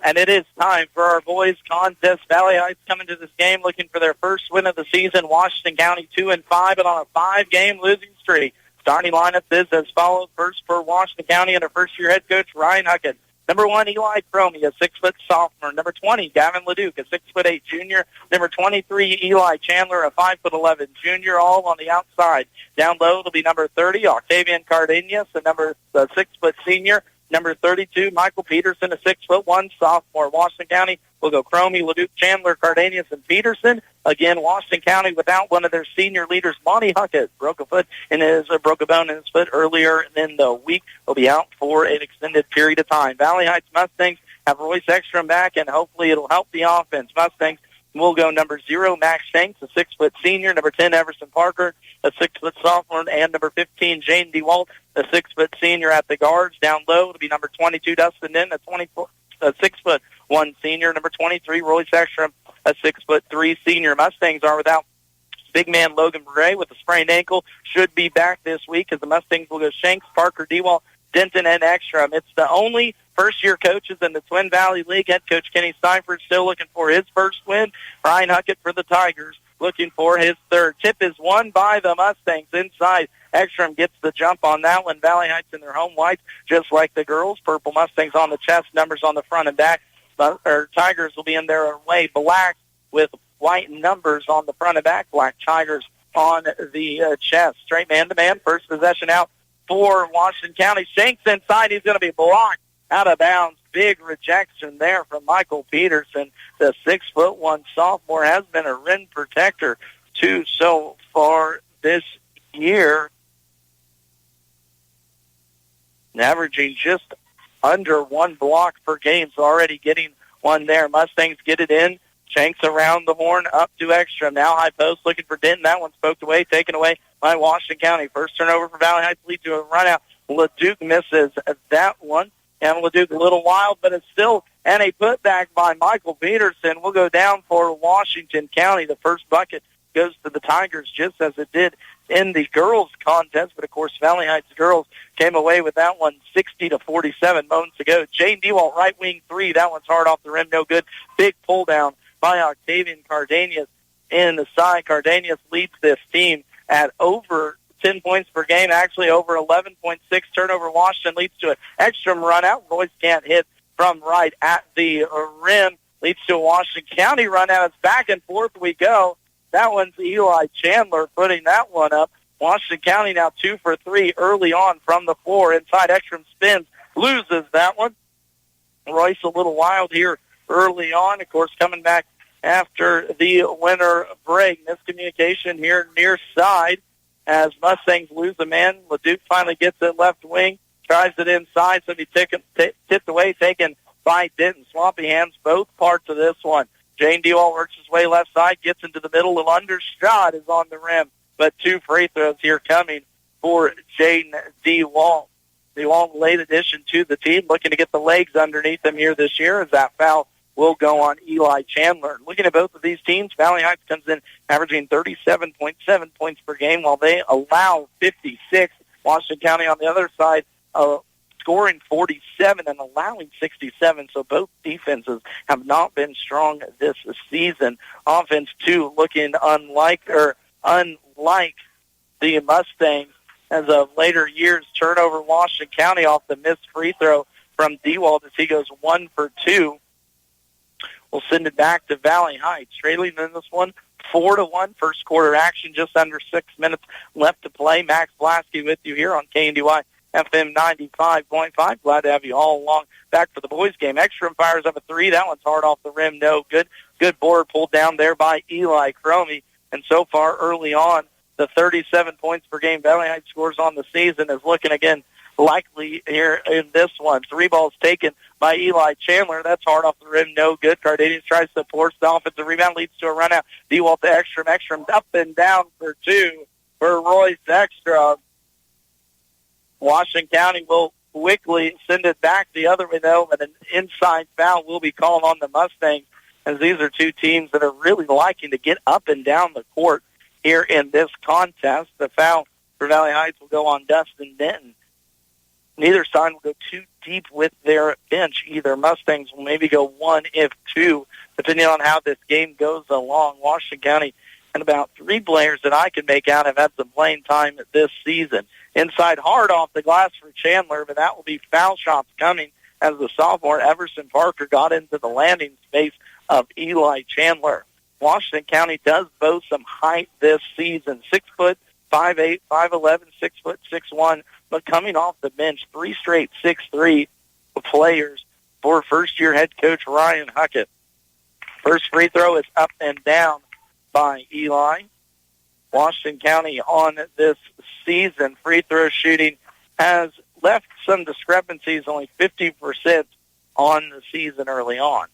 And it is time for our boys contest. Valley Heights coming to this game looking for their first win of the season. Washington County 2-5, but on a 5-game losing streak. Starting lineup is as follows. First for Washington County under first-year head coach Ryan Huckett. Number 1, Eli Cromie, a 6-foot sophomore. Number 20, Gavin Leduc, a 6'8" junior. Number 23, Eli Chandler, a 5'11" junior, all on the outside. Down low, it'll be number 30, Octavian Cardenas, a 6-foot senior. Number 32, Michael Peterson, a 6'1" sophomore. Washington County will go Cromie, Leduc, Chandler, Cardenas, and Peterson. Again, Washington County without one of their senior leaders, Monty Huckett, broke a bone in his foot earlier in the week. He'll be out for an extended period of time. Valley Heights Mustangs have Royce Ekstrom back, and hopefully it'll help the offense. Mustangs will go number 0, Max Shanks, a 6-foot senior. Number 10, Everson Parker, a 6-foot sophomore. And number 15, Jane DeWalt, a 6-foot senior at the guards. Down low, it'll be number 22, Dustin Denton, a 6'1" senior. Number 23, Royce Ekstrom, a 6'3" senior. Mustangs are without big man Logan Bray with a sprained ankle. Should be back this week as the Mustangs will go Shanks, Parker, DeWalt, Denton, and Ekstrom. It's the only first-year coaches in the Twin Valley League. Head coach Kenny Steinford still looking for his first win. Ryan Huckett for the Tigers looking for his third. Tip is won by the Mustangs inside. Ekstrom gets the jump on that one. Valley Heights in their home whites, just like the girls. Purple Mustangs on the chest, numbers on the front and back. Tigers will be in their way black with white numbers on the front and back. Black Tigers on the chest. Straight man-to-man. First possession out for Washington County. Shanks inside. He's going to be blocked out of bounds. Big rejection there from Michael Peterson. The 6'1" sophomore has been a rim protector too so far this year, averaging just under 1 block per game. So already getting one there. Mustangs get it in. Shanks around the horn, up to Ekstrom. Now high post looking for Denton. That one's poked away, taken away by Washington County. First turnover for Valley Heights, lead to a run out. Leduc misses that one. And Leduc a little wild, but it's still, and a putback by Michael Peterson will go down for Washington County. The first bucket goes to the Tigers just as it did in the girls contest. But of course, Valley Heights girls came away with that one 60-47 moments ago. Jane DeWalt, right wing 3. That one's hard off the rim. No good. Big pull down by Octavian Cardenas in the side. Cardenas leads this team at over 10 points per game, actually over 11.6. Turnover. Washington leads to an Ekstrom run out. Royce can't hit from right at the rim. Leads to a Washington County run out. It's back and forth we go. That one's Eli Chandler putting that one up. Washington County now 2 for 3 early on from the floor. Inside, Ekstrom spins, loses that one. Royce a little wild here early on. Of course, coming back after the winter break. Miscommunication here near side as Mustangs lose a man. Leduc finally gets it left wing, tries it inside, so he tipped away, taken by Denton. Swampy hands both parts of this one. Jane DeWalt works his way left side, gets into the middle. An undershot is on the rim, but 2 free throws here coming for Jane DeWalt. DeWalt, late addition to the team, looking to get the legs underneath them here this year as that foul will go on Eli Chandler. Looking at both of these teams, Valley Heights comes in averaging 37.7 points per game while they allow 56. Washington County on the other side scoring 47 and allowing 67. So both defenses have not been strong this season. Offense, too, looking unlike the Mustangs as of later years. Turnover Washington County off the missed free throw from DeWalt as he goes 1 for 2. We'll send it back to Valley Heights. Trailing in this one, 4-1. First quarter action, just under 6 minutes left to play. Max Blasky with you here on KNDY FM 95.5. Glad to have you all along back for the boys game. Ekstrom fires up a 3. That one's hard off the rim. No good. Good board pulled down there by Eli Cromie. And so far early on, the 37 points per game Valley Heights scores on the season is looking again likely here in this one. 3 balls taken by Eli Chandler. That's hard off the rim. No good. Cardenas tries to force the offensive rebound. Leads to a run out. DeWalt to Ekstrom. Ekstrom up and down for 2 for Royce Ekstrom. Washington County will quickly send it back the other way, though, and an inside foul will be called on the Mustangs, as these are 2 teams that are really liking to get up and down the court here in this contest. The foul for Valley Heights will go on Dustin Denton. neither side will go too deep with their bench either. Mustangs will maybe go one, if two, depending on how this game goes along. Washington County and about 3 players that I can make out have had some playing time this season. Inside hard off the glass for Chandler, but that will be foul shots coming as the sophomore Everson Parker got into the landing space of Eli Chandler. Washington County does boast some height this season. 6 foot, 5'8", 5'11", 6 foot, 6'1", but coming off the bench, 3 straight 6'3" players for first-year head coach Ryan Huckett. First free throw is up and down by Eli. Washington County on this season free throw shooting has left some discrepancies, only 50% on the season early on.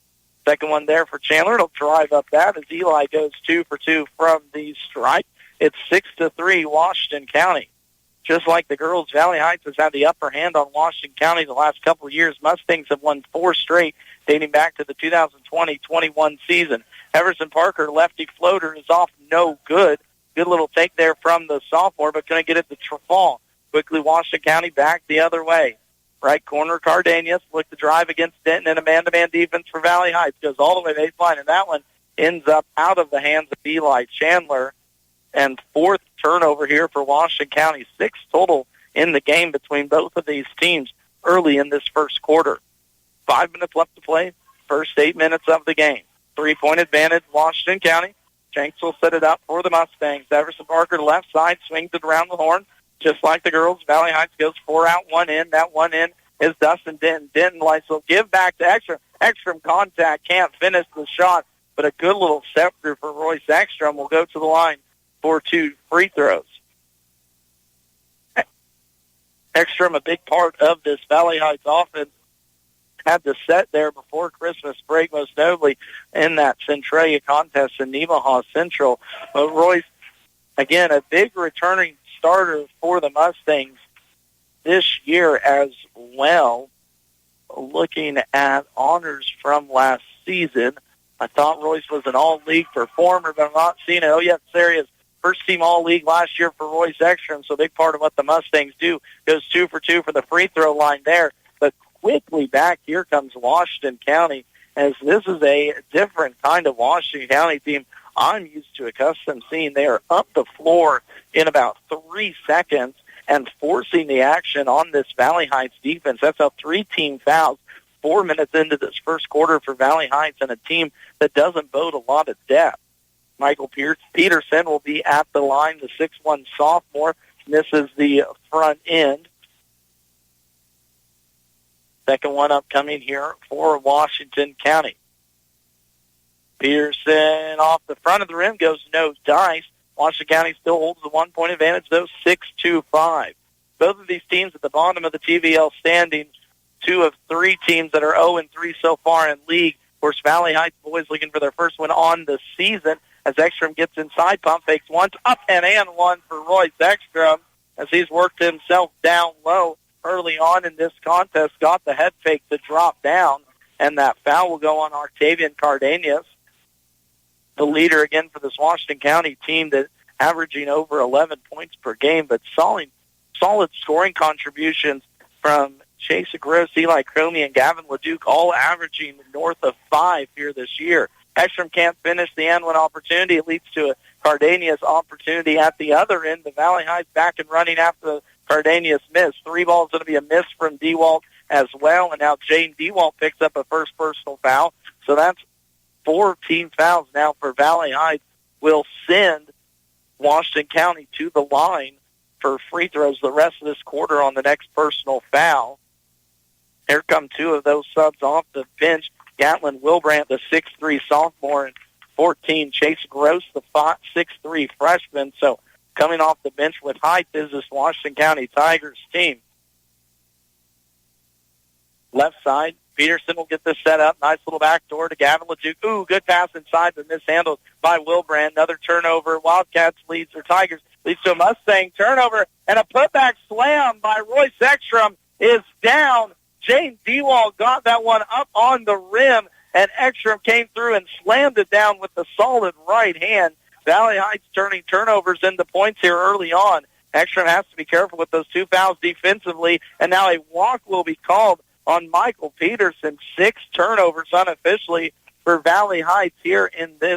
Second one there for Chandler. It'll drive up that as Eli goes 2 for 2 from the stripe. It's 6-3 Washington County. Just like the girls, Valley Heights has had the upper hand on Washington County the last couple of years. Mustangs have won 4 straight, dating back to the 2020-21 season. Everson Parker, lefty floater, is off no good. Good little take there from the sophomore, but going to get it to fall. Quickly, Washington County back the other way. Right corner, Cardenas look to drive against Denton, and a man-to-man defense for Valley Heights. Goes all the way baseline, and that one ends up out of the hands of Eli Chandler. And 4th turnover here for Washington County. 6 total in the game between both of these teams early in this first quarter. 5 minutes left to play, first 8 minutes of the game. 3-point advantage, Washington County. Jenks will set it up for the Mustangs. Everson Parker, left side, swings it around the horn. Just like the girls, Valley Heights goes 4 out, 1 in. That 1 in is Dustin Denton. Denton likes to give back to Ekstrom. Ekstrom contact, can't finish the shot, but a good little step through for Royce Ekstrom will go to the line for 2 free throws. Ekstrom, a big part of this Valley Heights offense, had the set there before Christmas break, most notably in that Centralia contest in Nemaha Central. But Royce, again, a big returning starter for the Mustangs this year as well. Looking at honors from last season, I thought Royce was an all-league performer, but I'm not seeing it. Oh, yes, there he is. First-team all-league last year for Royce Ekstrom, so a big part of what the Mustangs do. Goes 2 for 2 for the free throw line there. But quickly back here comes Washington County, as this is a different kind of Washington County team I'm used to, accustomed seeing. They are up the floor in about 3 seconds and forcing the action on this Valley Heights defense. That's how 3 team fouls 4 minutes into this first quarter for Valley Heights, and a team that doesn't bode a lot of depth. Michael Peterson will be at the line, the 6'1 sophomore. Misses the front end. Second one upcoming here for Washington County. Peterson off the front of the rim goes no dice. Washington County still holds the 1-point advantage, though, 6-5. Both of these teams at the bottom of the TVL standings, 2 of 3 teams that are 0-3 so far in league. Of course, Valley Heights boys looking for their first win on the season as Ekstrom gets inside, pump fakes once, up and one for Royce Ekstrom as he's worked himself down low early on in this contest, got the head fake to drop down, and that foul will go on Octavian Cardenas, the leader again for this Washington County team that averaging over 11 points per game, but solid scoring contributions from Chase Gross, Eli Cromie, and Gavin LeDuc, all averaging north of 5 here this year. Ekstrom can't finish the end one opportunity. It leads to a Cardenas opportunity at the other end. The Valley Heights back and running after the Cardenas miss. 3 balls going to be a miss from DeWalt as well, and now Jane DeWalt picks up a first personal foul. So that's 4 team fouls now for Valley Heights. Will send Washington County to the line for free throws the rest of this quarter on the next personal foul. Here come 2 of those subs off the bench. Gatlin Wilbrandt, the 6'3 sophomore, and 14, Chase Gross, the 6'3 freshman. So coming off the bench with height is this Washington County Tigers team. Left side, Peterson will get this set up. Nice little backdoor to Gavin LeDuc. Ooh, good pass inside, but mishandled by Wilbrandt. Another turnover. Wildcats leads, or Tigers leads to a Mustang turnover, and a putback slam by Royce Ekstrom is down. Jane DeWalt got that one up on the rim, and Ekstrom came through and slammed it down with the solid right hand. Valley Heights turning turnovers into points here early on Ekstrom has to be careful with those 2 fouls defensively, and now a walk will be called on Michael Peterson. 6 turnovers unofficially for Valley Heights here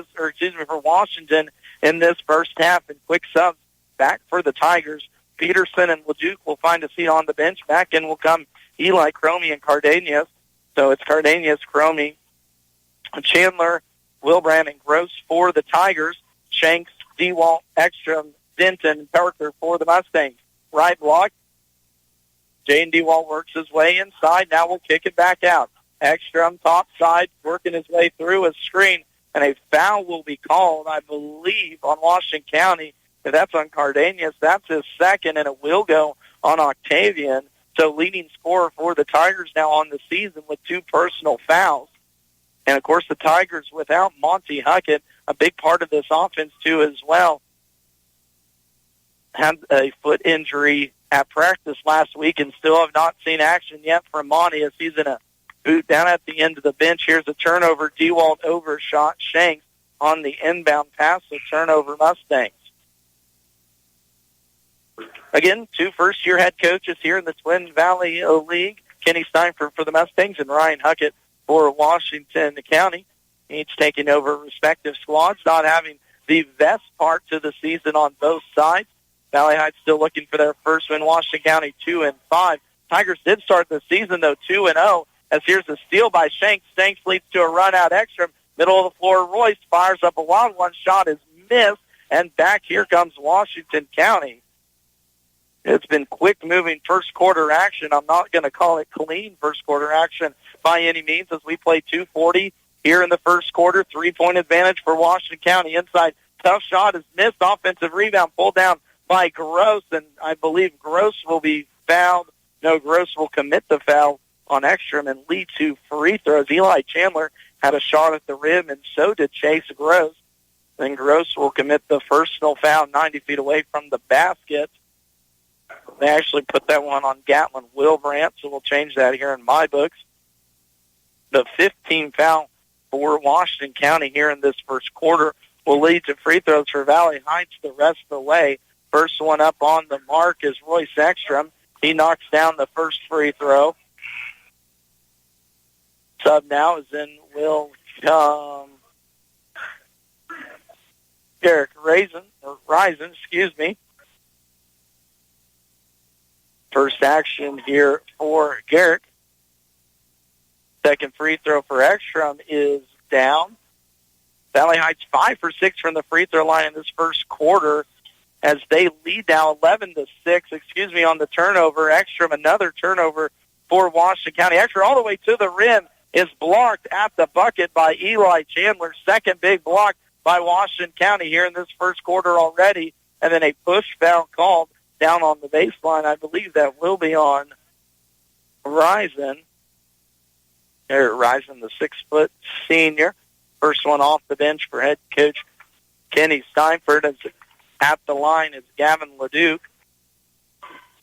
for Washington in this first half. And quick subs back for the Tigers. Peterson and Leduc will find a seat on the bench. Back in will come Eli Cromie and Cardenas. So it's Cardenas, Cromie, Chandler, Wilbrand, and Gross for the Tigers. Shanks, DeWalt, Ekstrom, Denton, and Parker for the Mustangs. Right block. Jaden DeWalt works his way inside. Now we'll kick it back out. Ekstrom, top side, working his way through a screen, and a foul will be called, I believe, on Washington County. If that's on Cardenas, that's his second, and it will go on Octavian. So leading scorer for the Tigers now on the season with 2 personal fouls. And, of course, the Tigers without Monty Huckett, a big part of this offense, too, as well. Had a foot injury at practice last week and still have not seen action yet from Monty as he's in a boot down at the end of the bench. Here's a turnover. DeWalt overshot Shanks on the inbound pass, so turnover Mustangs. Again, 2 first-year head coaches here in the Twin Valley League. Kenny Steinford for the Mustangs and Ryan Huckett for Washington County. Each taking over respective squads, not having the best part to the season on both sides. Valley Heights still looking for their first win. Washington County 2-5. Tigers did start the season, though, 2-0. As here's a steal by Shanks. Shanks leads to a run out extra. Middle of the floor, Royce fires up a wild one. Shot is missed. And back here comes Washington County. It's been quick-moving first-quarter action. I'm not going to call it clean first-quarter action by any means as we play 2:40 here in the first quarter. 3-point advantage for Washington County inside. Tough shot is missed. Offensive rebound pulled down by Gross, and I believe Gross will be fouled. No, Gross will commit the foul on Ekstrom and lead to free throws. Eli Chandler had a shot at the rim, and so did Chase Gross. Then Gross will commit the personal foul 90 feet away from the basket. They actually put that one on Gatlin Wilbrand, so we'll change that here in my books. The 15 foul for Washington County here in this first quarter will lead to free throws for Valley Heights the rest of the way. First one up on the mark is Royce Ekstrom. He knocks down the first free throw. Sub now is in will come Garrick Risen, excuse me. First action here for Garrick. Second free throw for Ekstrom is down. Valley Heights 5 for 6 from the free throw line in this first quarter as they lead now 11-6, on the turnover. Ekstrom, another turnover for Washington County. Ekstrom all the way to the rim is blocked at the bucket by Eli Chandler. Second big block by Washington County here in this first quarter already. And then a push foul called down on the baseline. I believe that will be on Risen. Risen, the 6-foot senior. First one off the bench for head coach Kenny Steinford. As at the line is Gavin Leduc.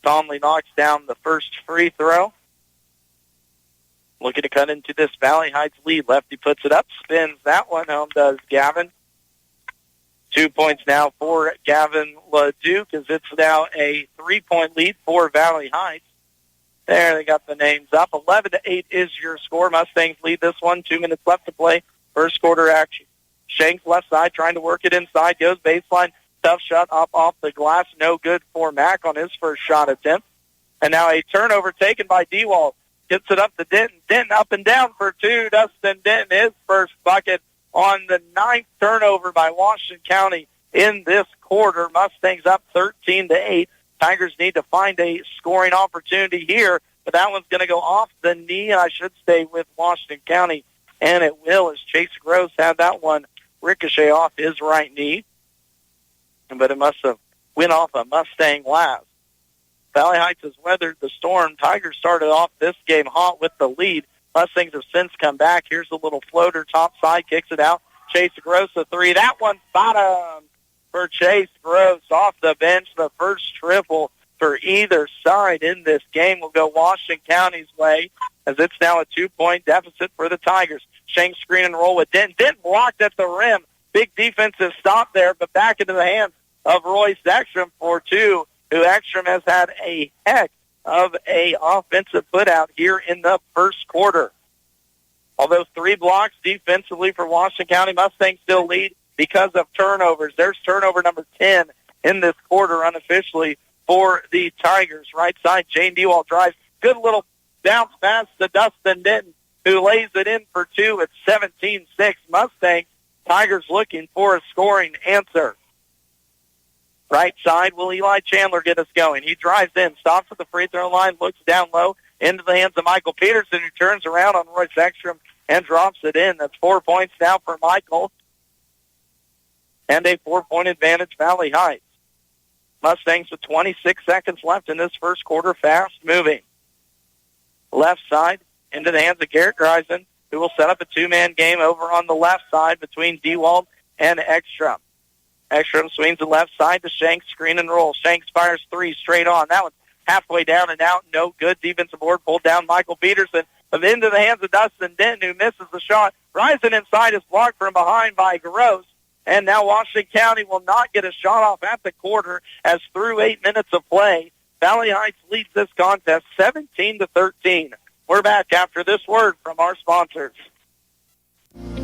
Tomley knocks down the first free throw. Looking to cut into this Valley Heights lead. Lefty puts it up, spins that one home, does Gavin. 2 points now for Gavin Leduc as it's now a 3-point lead for Valley Heights. There, they got the names up. 11-8 is your score. Mustangs lead this one. 2 minutes left to play. First quarter action. Shanks left side trying to work it inside. Goes baseline. Tough shot up off the glass. No good for Mack on his first shot attempt. And now a turnover taken by DeWalt. Gets it up to Denton. Denton up and down for 2. Dustin Denton, his first bucket on the 9th turnover by Washington County in this quarter. Mustangs up 13-8. Tigers need to find a scoring opportunity here, but that one's going to go off the knee, and I should stay with Washington County, and it will as Chase Gross had that one ricochet off his right knee, but it must have went off a Mustang last. Valley Heights has weathered the storm. Tigers started off this game hot with the lead. Mustangs have since come back. Here's a little floater, top side, kicks it out. Chase Gross, a 3. That one's bottom for Chase Gross off the bench. The first triple for either side in this game will go Washington County's way as it's now a 2-point deficit for the Tigers. Shanks screen and roll with Denton. Denton blocked at the rim. Big defensive stop there, but back into the hands of Royce Ekstrom for 2. who Ekstrom has had a heck of a offensive put-out here in the first quarter. Although 3 blocks defensively for Washington County, Mustangs still lead because of turnovers. There's turnover number 10 in this quarter unofficially for the Tigers. Right side, Jane Dewald drives. Good little bounce pass to Dustin Denton, who lays it in for 2 at 17-6. Mustangs, Tigers looking for a scoring answer. Right side, will Eli Chandler get us going? He drives in, stops at the free throw line, looks down low into the hands of Michael Peterson, who turns around on Royce Ekstrom and drops it in. That's 4 points now for Michael. And a 4-point advantage, Valley Heights. Mustangs with 26 seconds left in this first quarter, fast moving. Left side, into the hands of Garrett Greisen, who will set up a 2-man game over on the left side between Dewald and Ekstrom. Ekstrom swings the left side to Shanks, screen and roll. Shanks fires 3 straight on. That one's halfway down and out. No good. Defensive board pulled down Michael Peterson. But into the hands of Dustin Denton, who misses the shot. Rising inside is blocked from behind by Gross. And now Washington County will not get a shot off at the quarter as through 8 minutes of play, Valley Heights leads this contest 17-13. We're back after this word from our sponsors.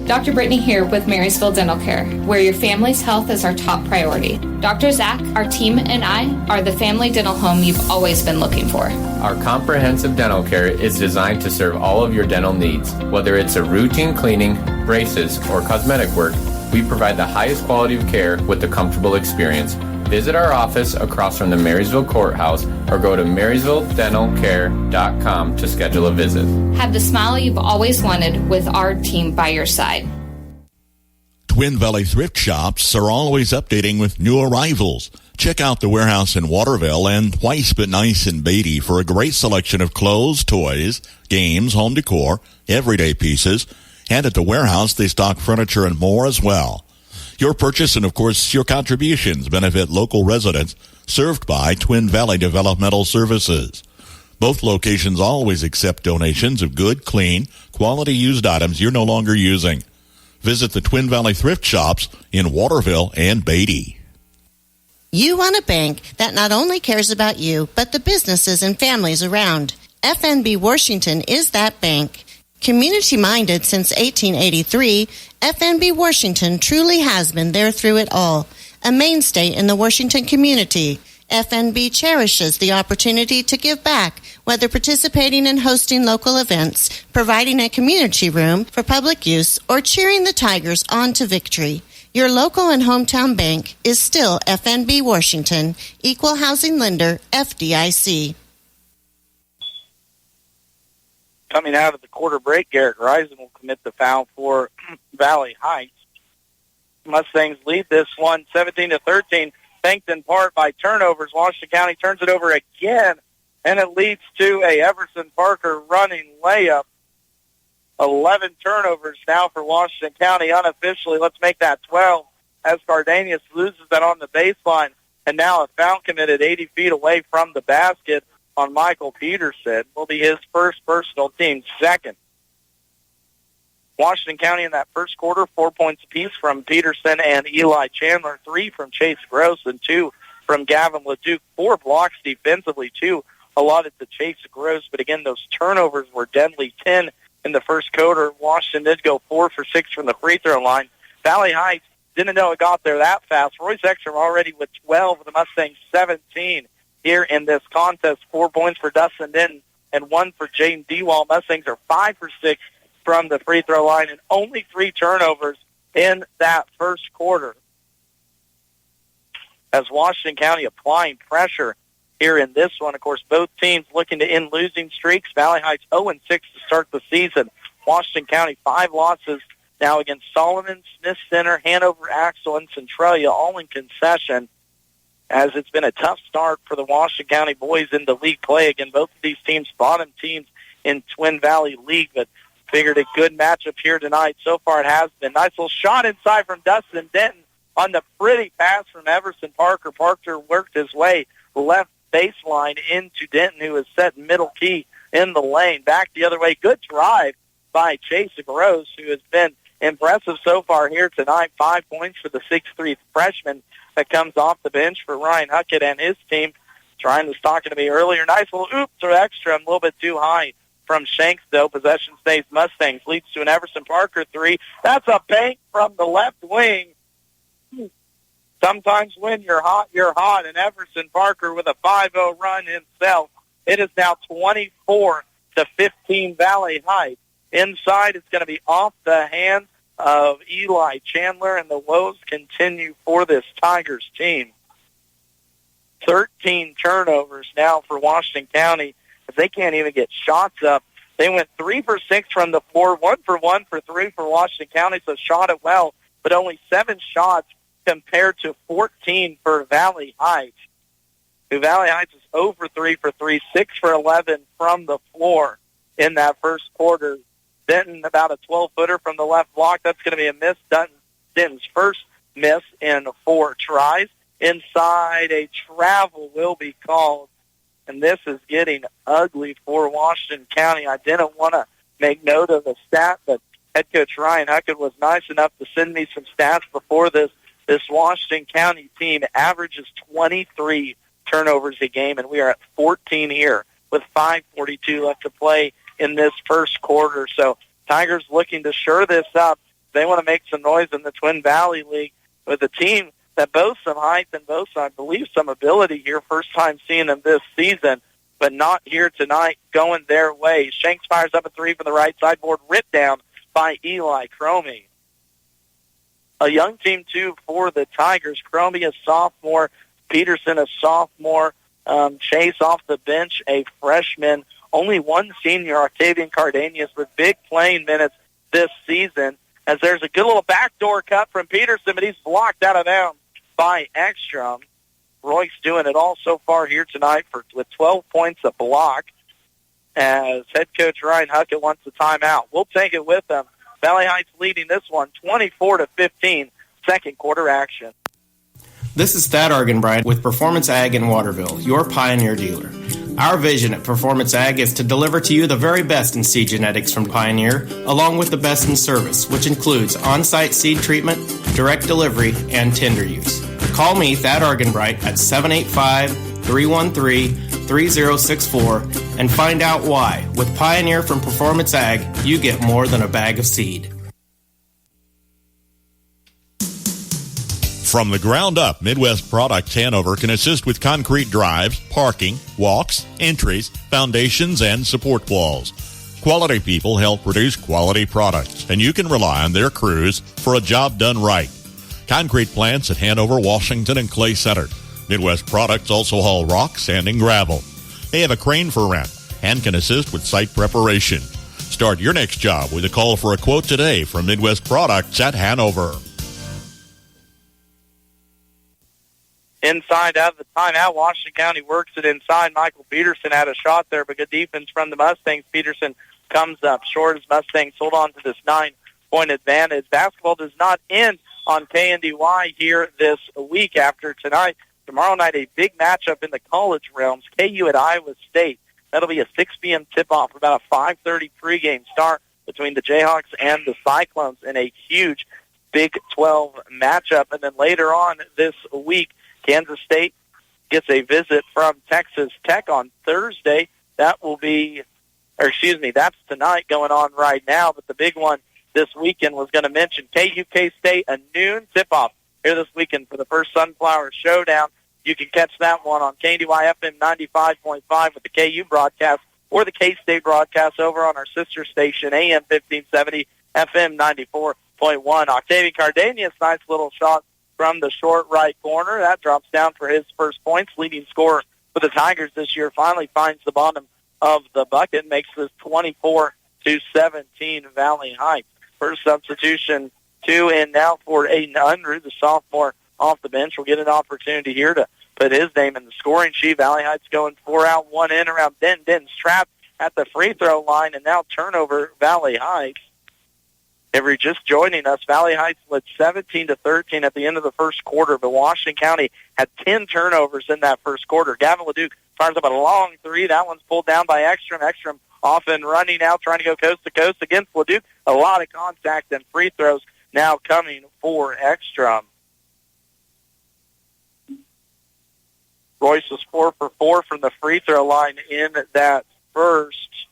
Dr. Brittany here with Marysville Dental Care, where your family's health is our top priority. Dr. Zach, our team, and I are the family dental home you've always been looking for. Our comprehensive dental care is designed to serve all of your dental needs. Whether it's a routine cleaning, braces, or cosmetic work, we provide the highest quality of care with a comfortable experience. Visit our office across from the Marysville Courthouse or go to marysvilledentalcare.com to schedule a visit. Have the smile you've always wanted with our team by your side. Twin Valley Thrift Shops are always updating with new arrivals. Check out the warehouse in Waterville and Twice But Nice in Beatty for a great selection of clothes, toys, games, home decor, everyday pieces. And at the warehouse, they stock furniture and more as well. Your purchase and, of course, your contributions benefit local residents served by Twin Valley Developmental Services. Both locations always accept donations of good, clean, quality used items you're no longer using. Visit the Twin Valley Thrift Shops in Waterville and Beatty. You want a bank that not only cares about you, but the businesses and families around. FNB Washington is that bank. Community-minded since 1883, FNB Washington truly has been there through it all. A mainstay in the Washington community, FNB cherishes the opportunity to give back, whether participating in hosting local events, providing a community room for public use, or cheering the Tigers on to victory. Your local and hometown bank is still FNB Washington, Equal Housing Lender, FDIC. Coming out of the quarter break, Garrett Greisen will commit the foul for Valley Heights. Mustangs lead this one 17-13, thanked in part by turnovers. Washington County turns it over again, and it leads to a Everson Parker running layup. 11 turnovers now for Washington County unofficially. Let's make that 12 as Cardenas loses that on the baseline, and now a foul committed 80 feet away from the basket on Michael Peterson. Will be his first personal, team second. Washington County in that first quarter, 4 points apiece from Peterson and Eli Chandler, 3 from Chase Gross, and 2 from Gavin LeDuc. 4 blocks defensively, 2 allotted to Chase Gross, but again, those turnovers were deadly. 10 in the first quarter. Washington did go 4 for 6 from the free throw line. Valley Heights didn't know it got there that fast. Royce Ekstrom already with 12, with the Mustangs 17 here in this contest. 4 points for Dustin Denton and 1 for Jaden Dewald. Mustangs are 5 for 6 from the free throw line and only 3 turnovers in that first quarter. As Washington County applying pressure here in this one, of course, both teams looking to end losing streaks. Valley Heights 0-6 to start the season. Washington County 5 losses now against Solomon, Smith Center, Hanover, Axel, and Centralia, all in concession, as it's been a tough start for the Washington County boys in the league play. Again, both of these teams, bottom teams in Twin Valley League, but figured a good matchup here tonight. So far it has been. Nice little shot inside from Dustin Denton on the pretty pass from Everson Parker. Parker worked his way left baseline into Denton, who is set middle key in the lane. Back the other way. Good drive by Chase Gross, who has been impressive so far here tonight. 5 points for the 6'3" freshman that comes off the bench for Ryan Huckett and his team. trying to stock it to be earlier. Nice little oops or extra, a little bit too high from Shanks, though. Possession stays Mustangs. Leads to an Everson Parker three. That's a bank from the left wing. Sometimes when you're hot, you're hot. And Everson Parker with a 5-0 run himself. It is now 24-15 Valley Heights. Inside, it's going to be off the hands of Eli Chandler, and the woes continue for this Tigers team. 13 turnovers now for Washington County, as they can't even get shots up. They went 3 for 6 from the floor, 1 for 1 for 3 for Washington County, so shot it well, but only 7 shots compared to 14 for Valley Heights. Valley Heights is 0 for 3 for 3, 6 for 11 from the floor in that first quarter. Denton about a 12-footer from the left block. That's going to be a miss. Denton's first miss in 4 tries. Inside, a travel will be called, and this is getting ugly for Washington County. I didn't want to make note of the stat, but head coach Ryan Huckett was nice enough to send me some stats before this. This Washington County team averages 23 turnovers a game, and we are at 14 here with 5:42 left to play in this first quarter. So Tigers looking to shore this up. They want to make some noise in the Twin Valley League with a team that boasts some height and boasts, I believe, some ability here. First time seeing them this season, but not here tonight going their way. Shanks fires up a three from the right side board, ripped down by Eli Cromie. A young team, too, for the Tigers. Cromie, a sophomore. Peterson, a sophomore. Chase off the bench, a freshman. Only one senior, Octavian Cardanius, with big playing minutes this season, as there's a good little backdoor cut from Peterson, but he's blocked out of bounds by Ekstrom. Roy's doing it all so far here tonight with 12 points a block, as head coach Ryan Huckett wants a timeout. We'll take it with them. Valley Heights leading this one 24-15, second quarter action. This is Thad Argenbright with Performance Ag in Waterville, your Pioneer dealer. Our vision at Performance Ag is to deliver to you the very best in seed genetics from Pioneer, along with the best in service, which includes on-site seed treatment, direct delivery, and tender use. Call me, Thad Argenbright, at 785-313-3064 and find out why. With Pioneer from Performance Ag, you get more than a bag of seed. From the ground up, Midwest Products Hanover can assist with concrete drives, parking, walks, entries, foundations, and support walls. Quality people help produce quality products, and you can rely on their crews for a job done right. Concrete plants at Hanover, Washington, and Clay Center. Midwest Products also haul rock, sand, and gravel. They have a crane for rent and can assist with site preparation. Start your next job with a call for a quote today from Midwest Products at Hanover. Inside out of the timeout, Washington County works it inside. Michael Peterson had a shot there, but good defense from the Mustangs. Peterson comes up short as Mustangs hold on to this 9-point advantage. Basketball does not end on KNDY here this week after tonight. Tomorrow night, a big matchup in the college realms, KU at Iowa State. That'll be a 6 p.m. tip-off, about a 5:30 pregame start between the Jayhawks and the Cyclones in a huge Big 12 matchup. And then later on this week, Kansas State gets a visit from Texas Tech on Thursday. That's tonight going on right now. But the big one this weekend was going to mention KU K-State, a noon tip-off here this weekend for the first Sunflower Showdown. You can catch that one on KNDY FM 95.5 with the KU broadcast or the K-State broadcast over on our sister station, AM 1570, FM 94.1. Octavian Cardanius, nice little shot from the short right corner. That drops down for his first points. Leading scorer for the Tigers this year finally finds the bottom of the bucket, makes this 24-17 Valley Heights. First substitution, 2 in now for Aiden Unruh, the sophomore off the bench. Will get an opportunity here to put his name in the scoring sheet. Valley Heights going 4 out, 1 in around Denton. Denton's trapped at the free throw line, and now turnover Valley Heights. If you're just joining us, Valley Heights led 17-13 at the end of the first quarter, but Washington County had 10 turnovers in that first quarter. Gavin LeDuc fires up a long three. That one's pulled down by Ekstrom. Ekstrom off and running now, trying to go coast to coast against LeDuc. A lot of contact and free throws now coming for Ekstrom. Royce was 4 for 4 from the free throw line in that first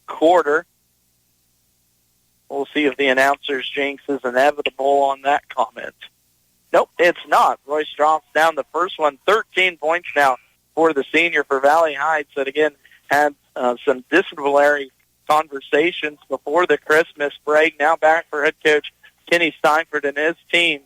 quarter. We'll see if the announcer's jinx is inevitable on that comment. Nope, it's not. Royce drops down the first one. 13 points now for the senior for Valley Heights that, again, had some disciplinary conversations before the Christmas break. Now back for head coach Kenny Steinford and his team.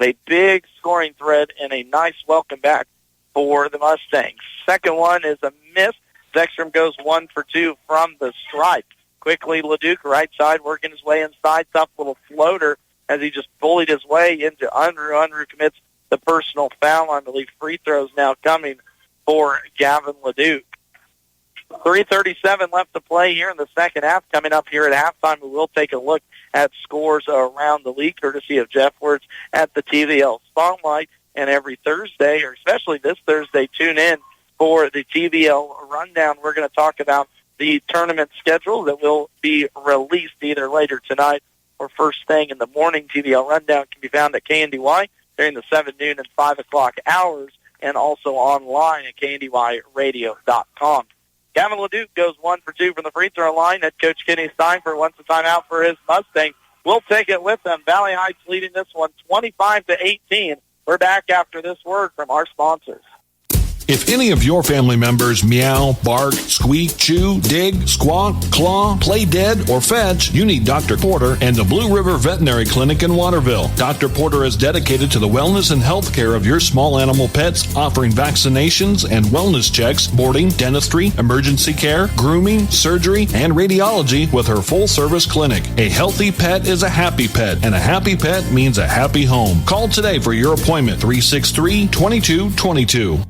A big scoring thread and a nice welcome back for the Mustangs. Second one is a miss. Ekstrom goes 1 for 2 from the stripe. Quickly, LeDuc, right side, working his way inside. Tough little floater as he just bullied his way into Unruh. Unruh commits the personal foul. I believe free throws now coming for Gavin LeDuc. 3:37 left to play here in the second half. Coming up here at halftime, we will take a look at scores around the league, courtesy of Jeff Wertz at the TVL Spotlight. And every Thursday, or especially this Thursday, tune in for the TVL Rundown. We're going to talk about the tournament schedule that will be released either later tonight or first thing in the morning. TVL Rundown can be found at KNDY during the 7 noon and 5 o'clock hours, and also online at KNDYradio.com. Gavin LeDuc goes 1 for 2 from the free throw line. Head coach Kenny Steinford wants a timeout for his Mustangs. We'll take it with them. Valley Heights leading this one 25-18. We're back after this word from our sponsors. If any of your family members meow, bark, squeak, chew, dig, squawk, claw, play dead, or fetch, you need Dr. Porter and the Blue River Veterinary Clinic in Waterville. Dr. Porter is dedicated to the wellness and health care of your small animal pets, offering vaccinations and wellness checks, boarding, dentistry, emergency care, grooming, surgery, and radiology with her full-service clinic. A healthy pet is a happy pet, and a happy pet means a happy home. Call today for your appointment, 363-2222.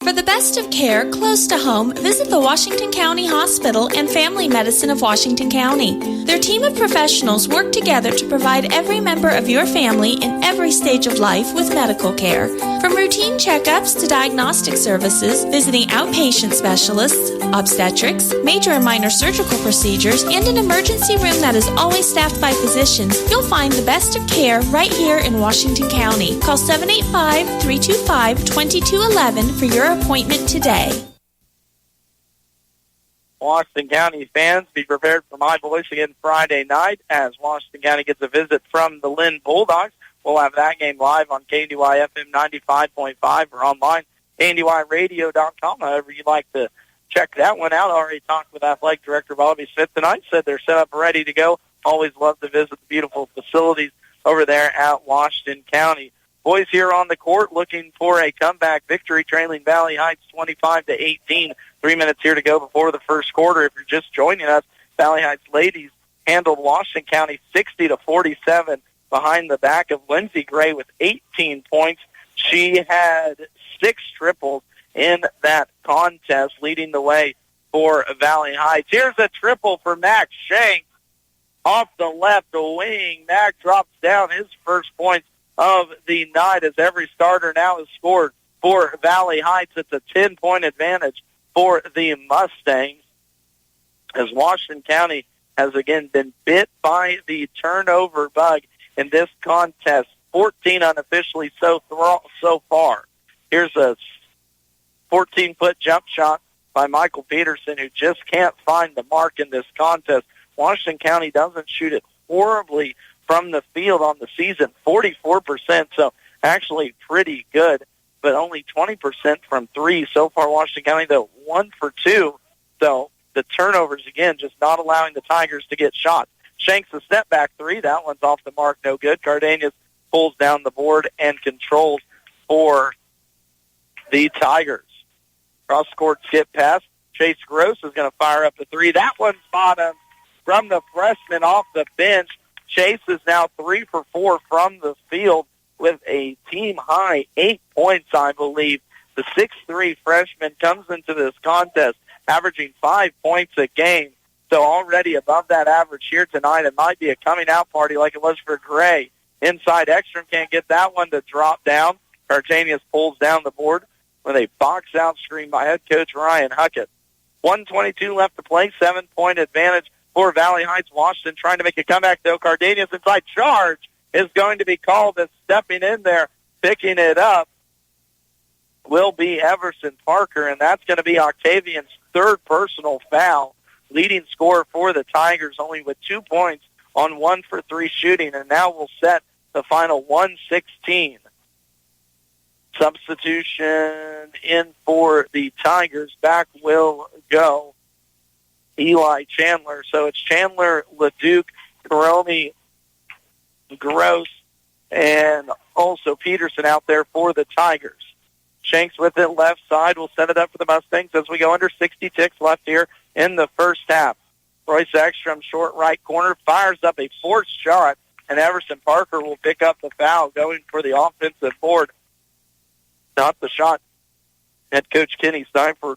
For the best of care close to home, visit the Washington County Hospital and Family Medicine of Washington County. Their team of professionals work together to provide every member of your family in every stage of life with medical care. From routine checkups to diagnostic services, visiting outpatient specialists, obstetrics, major and minor surgical procedures, and an emergency room that is always staffed by physicians, you'll find the best of care right here in Washington County. Call 785-325-2211 for your appointment today. Washington County fans, be prepared for my voice again Friday night as Washington County gets a visit from the Lynn Bulldogs. We'll have that game live on KNDY FM 95.5 or online, KNDYradio.com, however you'd like to check that one out. I already talked with Athletic Director Bobby Smith tonight, said they're set up ready to go. Always love to visit the beautiful facilities over there at Washington County. Boys here on the court looking for a comeback victory, trailing Valley Heights 25-18. 3 minutes here to go before the first quarter. If you're just joining us, Valley Heights ladies handled Washington County 60-47 behind the back of Lindsey Gray with 18 points. She had 6 triples in that contest, leading the way for Valley Heights. Here's a triple for Max Shanks off the left wing. Mac drops down his first points of the night as every starter now has scored for Valley Heights. It's a 10-point advantage for the Mustangs as Washington County has again been bit by the turnover bug in this contest. 14 unofficially so far. Here's a 14-foot jump shot by Michael Peterson, who just can't find the mark in this contest. Washington County doesn't shoot it horribly from the field on the season, 44%, so actually pretty good, but only 20% from 3 so far. Washington County, though, 1 for 2, so the turnovers, again, just not allowing the Tigers to get shots. Shanks a step back 3, that one's off the mark, no good. Cardenas pulls down the board and controls for the Tigers. Cross-court skip pass. Chase Gross is going to fire up the 3. That one's bottom from the freshman off the bench. Chase is now 3 for 4 from the field with a team-high 8 points, I believe. The 6'3 freshman comes into this contest averaging 5 points a game. So already above that average here tonight. It might be a coming-out party like it was for Gray. Inside Ekstrom can't get that one to drop down. Cartanius pulls down the board with a box-out screen by head coach Ryan Huckett. 1:22 left to play, 7-point advantage for Valley Heights. Washington trying to make a comeback, though. Cardenas inside charge is going to be called as stepping in there, picking it up will be Everson Parker, and that's going to be Octavian's third personal foul. Leading scorer for the Tigers, only with 2 points on 1 for 3 shooting, and now we'll set the final 116. Substitution in for the Tigers. Back will go Eli Chandler. So it's Chandler, LeDuc, Karomi, Gross, and also Peterson out there for the Tigers. Shanks with it left side will set it up for the Mustangs as we go under 60 ticks left here in the first half. Royce Ekstrom, short right corner, fires up a forced shot, and Everson Parker will pick up the foul going for the offensive board. Not the shot that Coach Kenny Steinford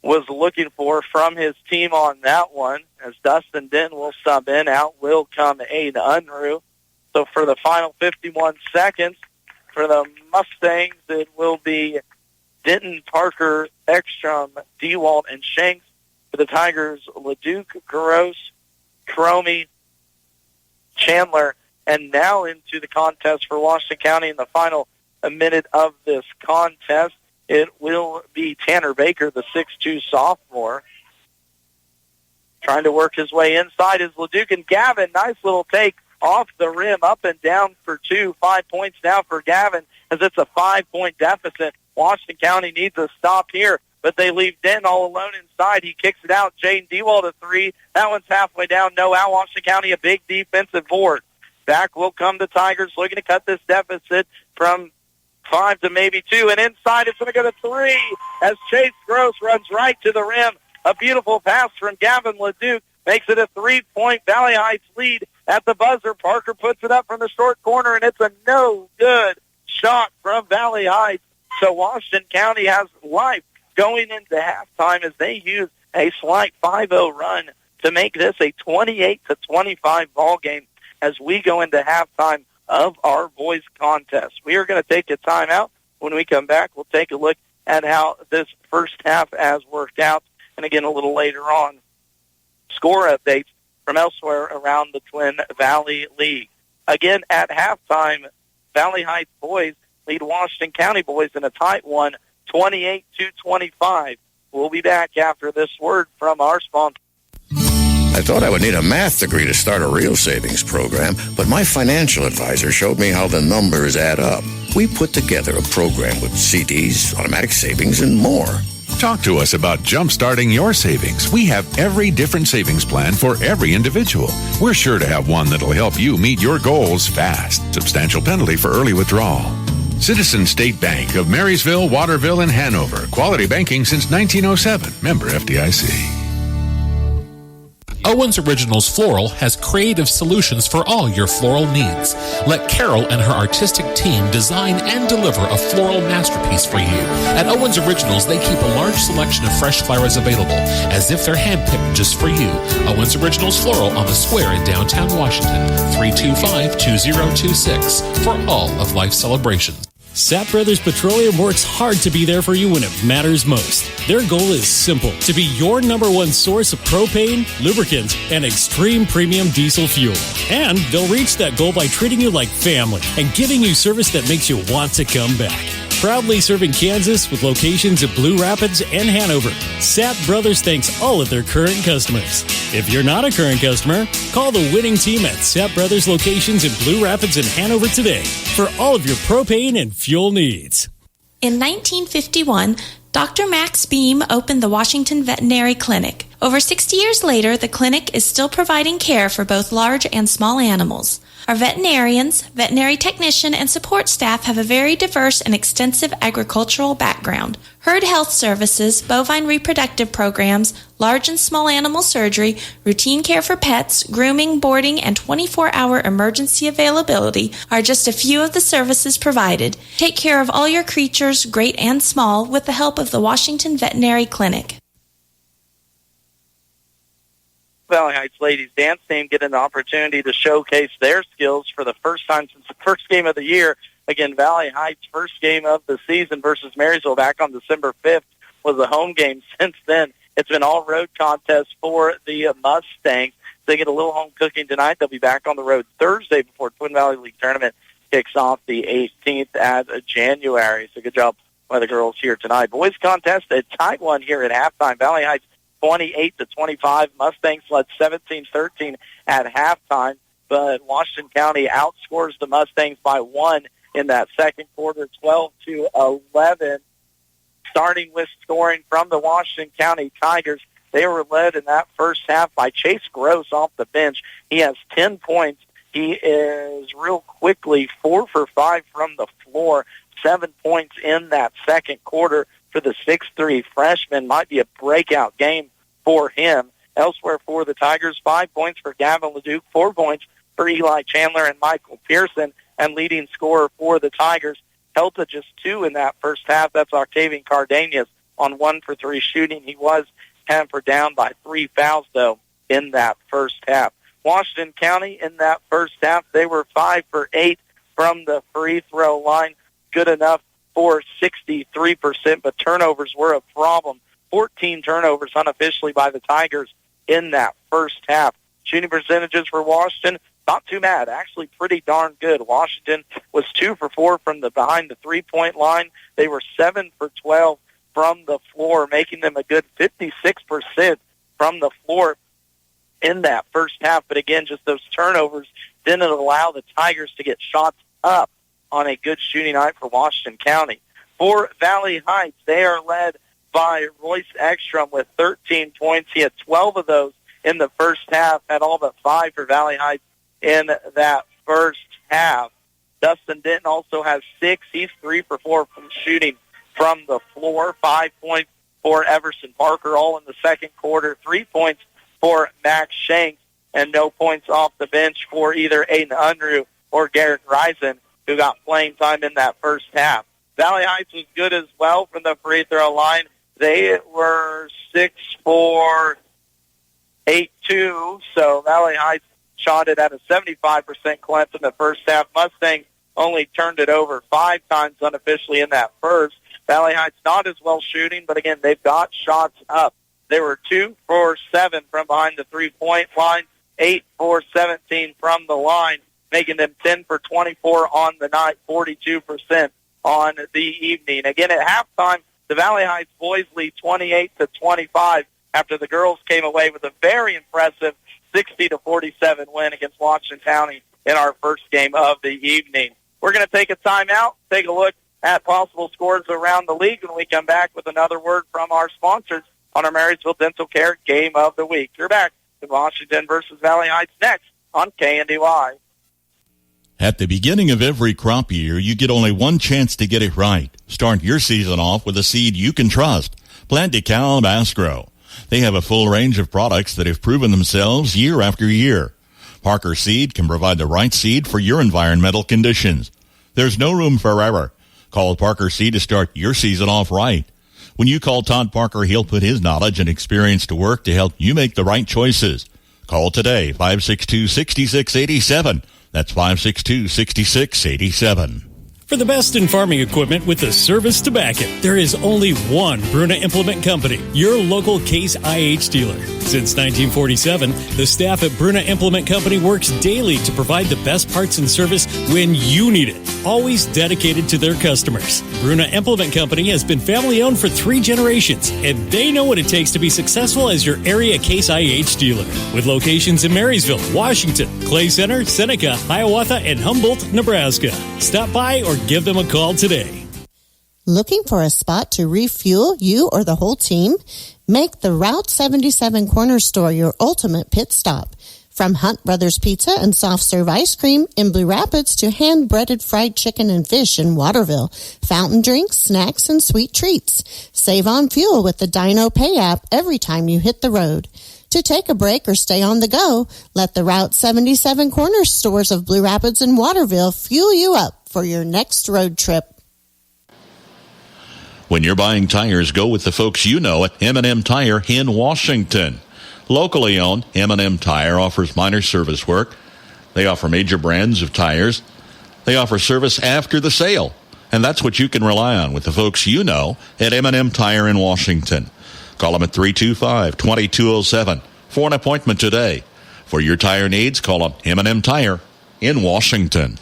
was looking for from his team on that one, as Dustin Denton will sub in. Out will come Aiden Unruh. So for the final 51 seconds, for the Mustangs, it will be Denton, Parker, Ekstrom, DeWalt, and Shanks. For the Tigers, LeDuc, Gross, Cromie, Chandler, and now into the contest for Washington County in the final minute of this contest. It will be Tanner Baker, the 6'2 sophomore. Trying to work his way inside is LeDuc, and Gavin, nice little take off the rim, up and down for 2. 5 points now for Gavin, as it's a 5-point deficit. Washington County needs a stop here, but they leave Denton all alone inside. He kicks it out. Jaden DeWalt a 3. That one's halfway down. No out. Washington County a big defensive board. Back will come the Tigers, looking to cut this deficit from 5 to maybe 2. And inside it's going to go to 3 as Chase Gross runs right to the rim. A beautiful pass from Gavin LeDuc makes it a 3-point Valley Heights lead at the buzzer. Parker puts it up from the short corner, and it's a no-good shot from Valley Heights. So Washington County has life going into halftime as they use a slight 5-0 run to make this a 28-25 ball game as we go into halftime of our boys contest. We are going to take a timeout. When we come back, we'll take a look at how this first half has worked out. And again, a little later on, score updates from elsewhere around the Twin Valley League. Again, at halftime, Valley Heights boys lead Washington County boys in a tight one, 28-25. We'll be back after this word from our sponsor. I thought I would need a math degree to start a real savings program, but my financial advisor showed me how the numbers add up. We put together a program with CDs, automatic savings, and more. Talk to us about jump-starting your savings. We have every different savings plan for every individual. We're sure to have one that'll help you meet your goals fast. Substantial penalty for early withdrawal. Citizen State Bank of Marysville, Waterville, and Hanover. Quality banking since 1907. Member FDIC. Owens Originals Floral has creative solutions for all your floral needs. Let Carol and her artistic team design and deliver a floral masterpiece for you. At Owens Originals, they keep a large selection of fresh flowers available, as if they're handpicked just for you. Owens Originals Floral on the Square in downtown Washington, 325-2026 for all of life's celebrations. Sapp Brothers Petroleum works hard to be there for you when it matters most. Their goal is simple: to be your number one source of propane, lubricant, and extreme premium diesel fuel. And they'll reach that goal by treating you like family and giving you service that makes you want to come back. Proudly serving Kansas with locations at Blue Rapids and Hanover, Sapp Brothers thanks all of their current customers. If you're not a current customer, call the winning team at Sapp Brothers locations in Blue Rapids and Hanover today for all of your propane and fuel needs. In 1951, Dr. Max Beam opened the Washington Veterinary Clinic. Over 60 years later, the clinic is still providing care for both large and small animals. Our veterinarians, veterinary technician, and support staff have a very diverse and extensive agricultural background. Herd health services, bovine reproductive programs, large and small animal surgery, routine care for pets, grooming, boarding, and 24-hour emergency availability are just a few of the services provided. Take care of all your creatures, great and small, with the help of the Washington Veterinary Clinic. Valley Heights ladies dance team get an opportunity to showcase their skills for the first time since the first game of the year. Again, Valley Heights' first game of the season versus Marysville back on December 5th was a home game. Since then, it's been all road contests for the Mustangs. They get a little home cooking tonight. They'll be back on the road Thursday before Twin Valley League Tournament kicks off the 18th of January. So good job by the girls here tonight. Boys contest, a tight one here at halftime. Valley Heights 28-25. Mustangs led 17-13 at halftime, but Washington County outscores the Mustangs by 1 in that second quarter, 12-11. Starting with scoring from the Washington County Tigers, they were led in that first half by Chase Gross off the bench. He has 10 points. He is real quickly 4 for 5 from the floor, 7 points in that second quarter for the 6'3 freshman. Might be a breakout game for him. Elsewhere for the Tigers, 5 points for Gavin Leduc, 4 points for Eli Chandler and Michael Pearson, and leading scorer for the Tigers held to just 2 in that first half. That's Octavian Cardenas on 1 for 3 shooting. He was hampered down by 3 fouls, though, in that first half. Washington County, in that first half, they were 5 for 8 from the free throw line. Good enough for 63%, but turnovers were a problem. 14 turnovers unofficially by the Tigers in that first half. Shooting percentages for Washington, not too bad, actually pretty darn good. Washington was 2 for 4 from the behind the three-point line. They were 7 for 12 from the floor, making them a good 56% from the floor in that first half. But again, just those turnovers didn't allow the Tigers to get shots up on a good shooting night for Washington County. For Valley Heights, they are led by Royce Ekstrom with 13 points. He had 12 of those in the first half, had all but 5 for Valley Heights in that first half. Dustin Denton also has 6. He's 3 for 4 from shooting from the floor. 5 points for Everson Parker, all in the second quarter. 3 points for Max Shanks, and no points off the bench for either Aiden Unruh or Garrett Reisen, who got playing time in that first half. Valley Heights was good as well from the free throw line. They were 6 for 8-2, so Valley Heights shot it at a 75% clip in the first half. Mustangs only turned it over 5 times unofficially in that first. Valley Heights not as well shooting, but again, they've got shots up. They were 2 for 7 from behind the three-point line, 8 for 17 from the line, making them 10 for 24 on the night, 42% on the evening. Again, at halftime, the Valley Heights boys lead 28-25 after the girls came away with a very impressive 60-47 win against Washington County in our first game of the evening. We're going to take a timeout, take a look at possible scores around the league when we come back with another word from our sponsors on our Marysville Dental Care Game of the Week. You're back to Washington versus Valley Heights next on KNDY. At the beginning of every crop year, you get only one chance to get it right. Start your season off with a seed you can trust. Plant DeKalb Asgrow. They have a full range of products that have proven themselves year after year. Parker Seed can provide the right seed for your environmental conditions. There's no room for error. Call Parker Seed to start your season off right. When you call Todd Parker, he'll put his knowledge and experience to work to help you make the right choices. Call today, 562-6687. That's 562-6687. For the best in farming equipment with the service to back it, there is only one Bruna Implement Company, your local Case IH dealer. Since 1947, the staff at Bruna Implement Company works daily to provide the best parts and service when you need it, always dedicated to their customers. Bruna Implement Company has been family-owned for 3 generations, and they know what it takes to be successful as your area Case IH dealer. With locations in Marysville, Washington, Clay Center, Seneca, Hiawatha, and Humboldt, Nebraska. Stop by or give them a call today. Looking for a spot to refuel you or the whole team? Make the Route 77 Corner Store your ultimate pit stop. From Hunt Brothers Pizza and soft serve ice cream in Blue Rapids to hand-breaded fried chicken and fish in Waterville, fountain drinks, snacks, and sweet treats. Save on fuel with the Dino Pay app every time you hit the road. To take a break or stay on the go, let the Route 77 Corner Stores of Blue Rapids and Waterville fuel you up for your next road trip. When you're buying tires, go with the folks you know at M&M Tire in Washington. Locally owned, M&M Tire offers minor service work. They offer major brands of tires. They offer service after the sale. And that's what you can rely on with the folks you know at M&M Tire in Washington. Call them at 325-2207 for an appointment today. For your tire needs, call them M&M Tire in Washington.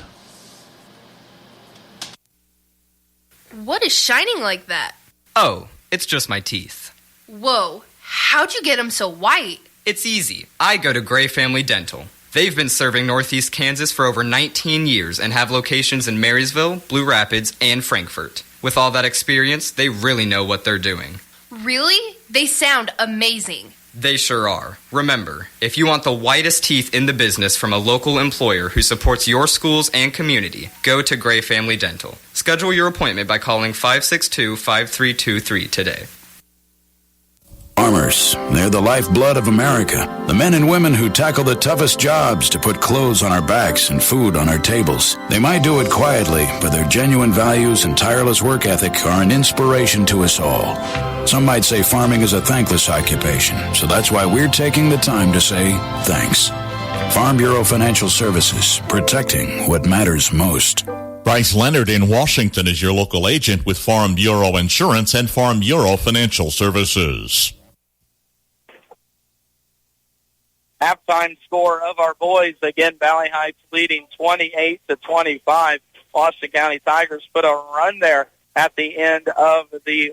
What is shining like that? Oh, it's just my teeth. Whoa, how'd you get them so white? It's easy. I go to Gray Family Dental. They've been serving Northeast Kansas for over 19 years and have locations in Marysville, Blue Rapids, and Frankfort. With all that experience, they really know what they're doing. Really? They sound amazing. They sure are. Remember, if you want the whitest teeth in the business from a local employer who supports your schools and community, go to Gray Family Dental. Schedule your appointment by calling 562-5323 today. Farmers, they're the lifeblood of America. The men and women who tackle the toughest jobs to put clothes on our backs and food on our tables. They might do it quietly, but their genuine values and tireless work ethic are an inspiration to us all. Some might say farming is a thankless occupation, so that's why we're taking the time to say thanks. Farm Bureau Financial Services, protecting what matters most. Bryce Leonard in Washington is your local agent with Farm Bureau Insurance and Farm Bureau Financial Services. Halftime score of our boys, again, Valley Heights leading 28-25. Washington County Tigers put a run there at the end of the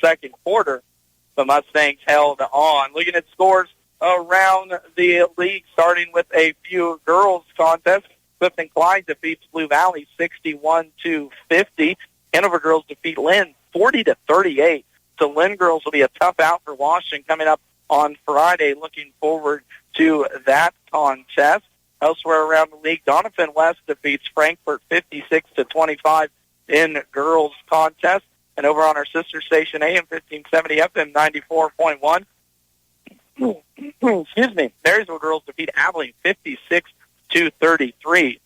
second quarter. The Mustangs held on. Looking at scores around the league, starting with a few girls contests. Clifton Clyde defeats Blue Valley 61-50. Hanover girls defeat Lynn 40-38. So Lynn girls will be a tough out for Washington coming up on Friday. Looking forward to that contest. Elsewhere around the league, Donovan West defeats Frankfort 56-25 in girls contest. And over on our sister station, AM 1570 FM 94.1, excuse me, Marysville girls defeat Abilene 56-33.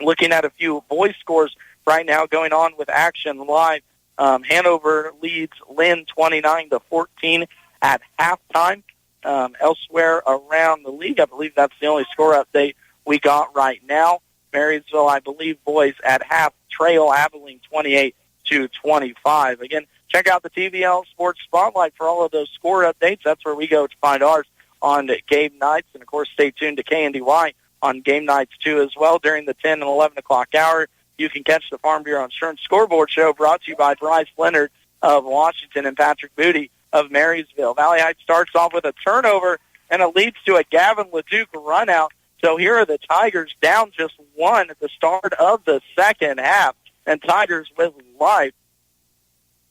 Looking at a few boys scores right now going on with action live. Hanover leads Lynn 29-14 at halftime. Elsewhere around the league, I believe that's the only score update we got right now. Marysville, I believe, boys at half trail Abilene 28-25. Again, check out the TVL Sports Spotlight for all of those score updates. That's where we go to find ours on game nights. And, of course, stay tuned to KNDY on game nights, too, as well. During the 10 and 11 o'clock hour, you can catch the Farm Bureau Insurance Scoreboard Show brought to you by Bryce Leonard of Washington and Patrick Booty of Marysville. Valley Heights starts off with a turnover, and it leads to a Gavin LeDuc run out. So here are the Tigers down just one at the start of the second half, and Tigers with life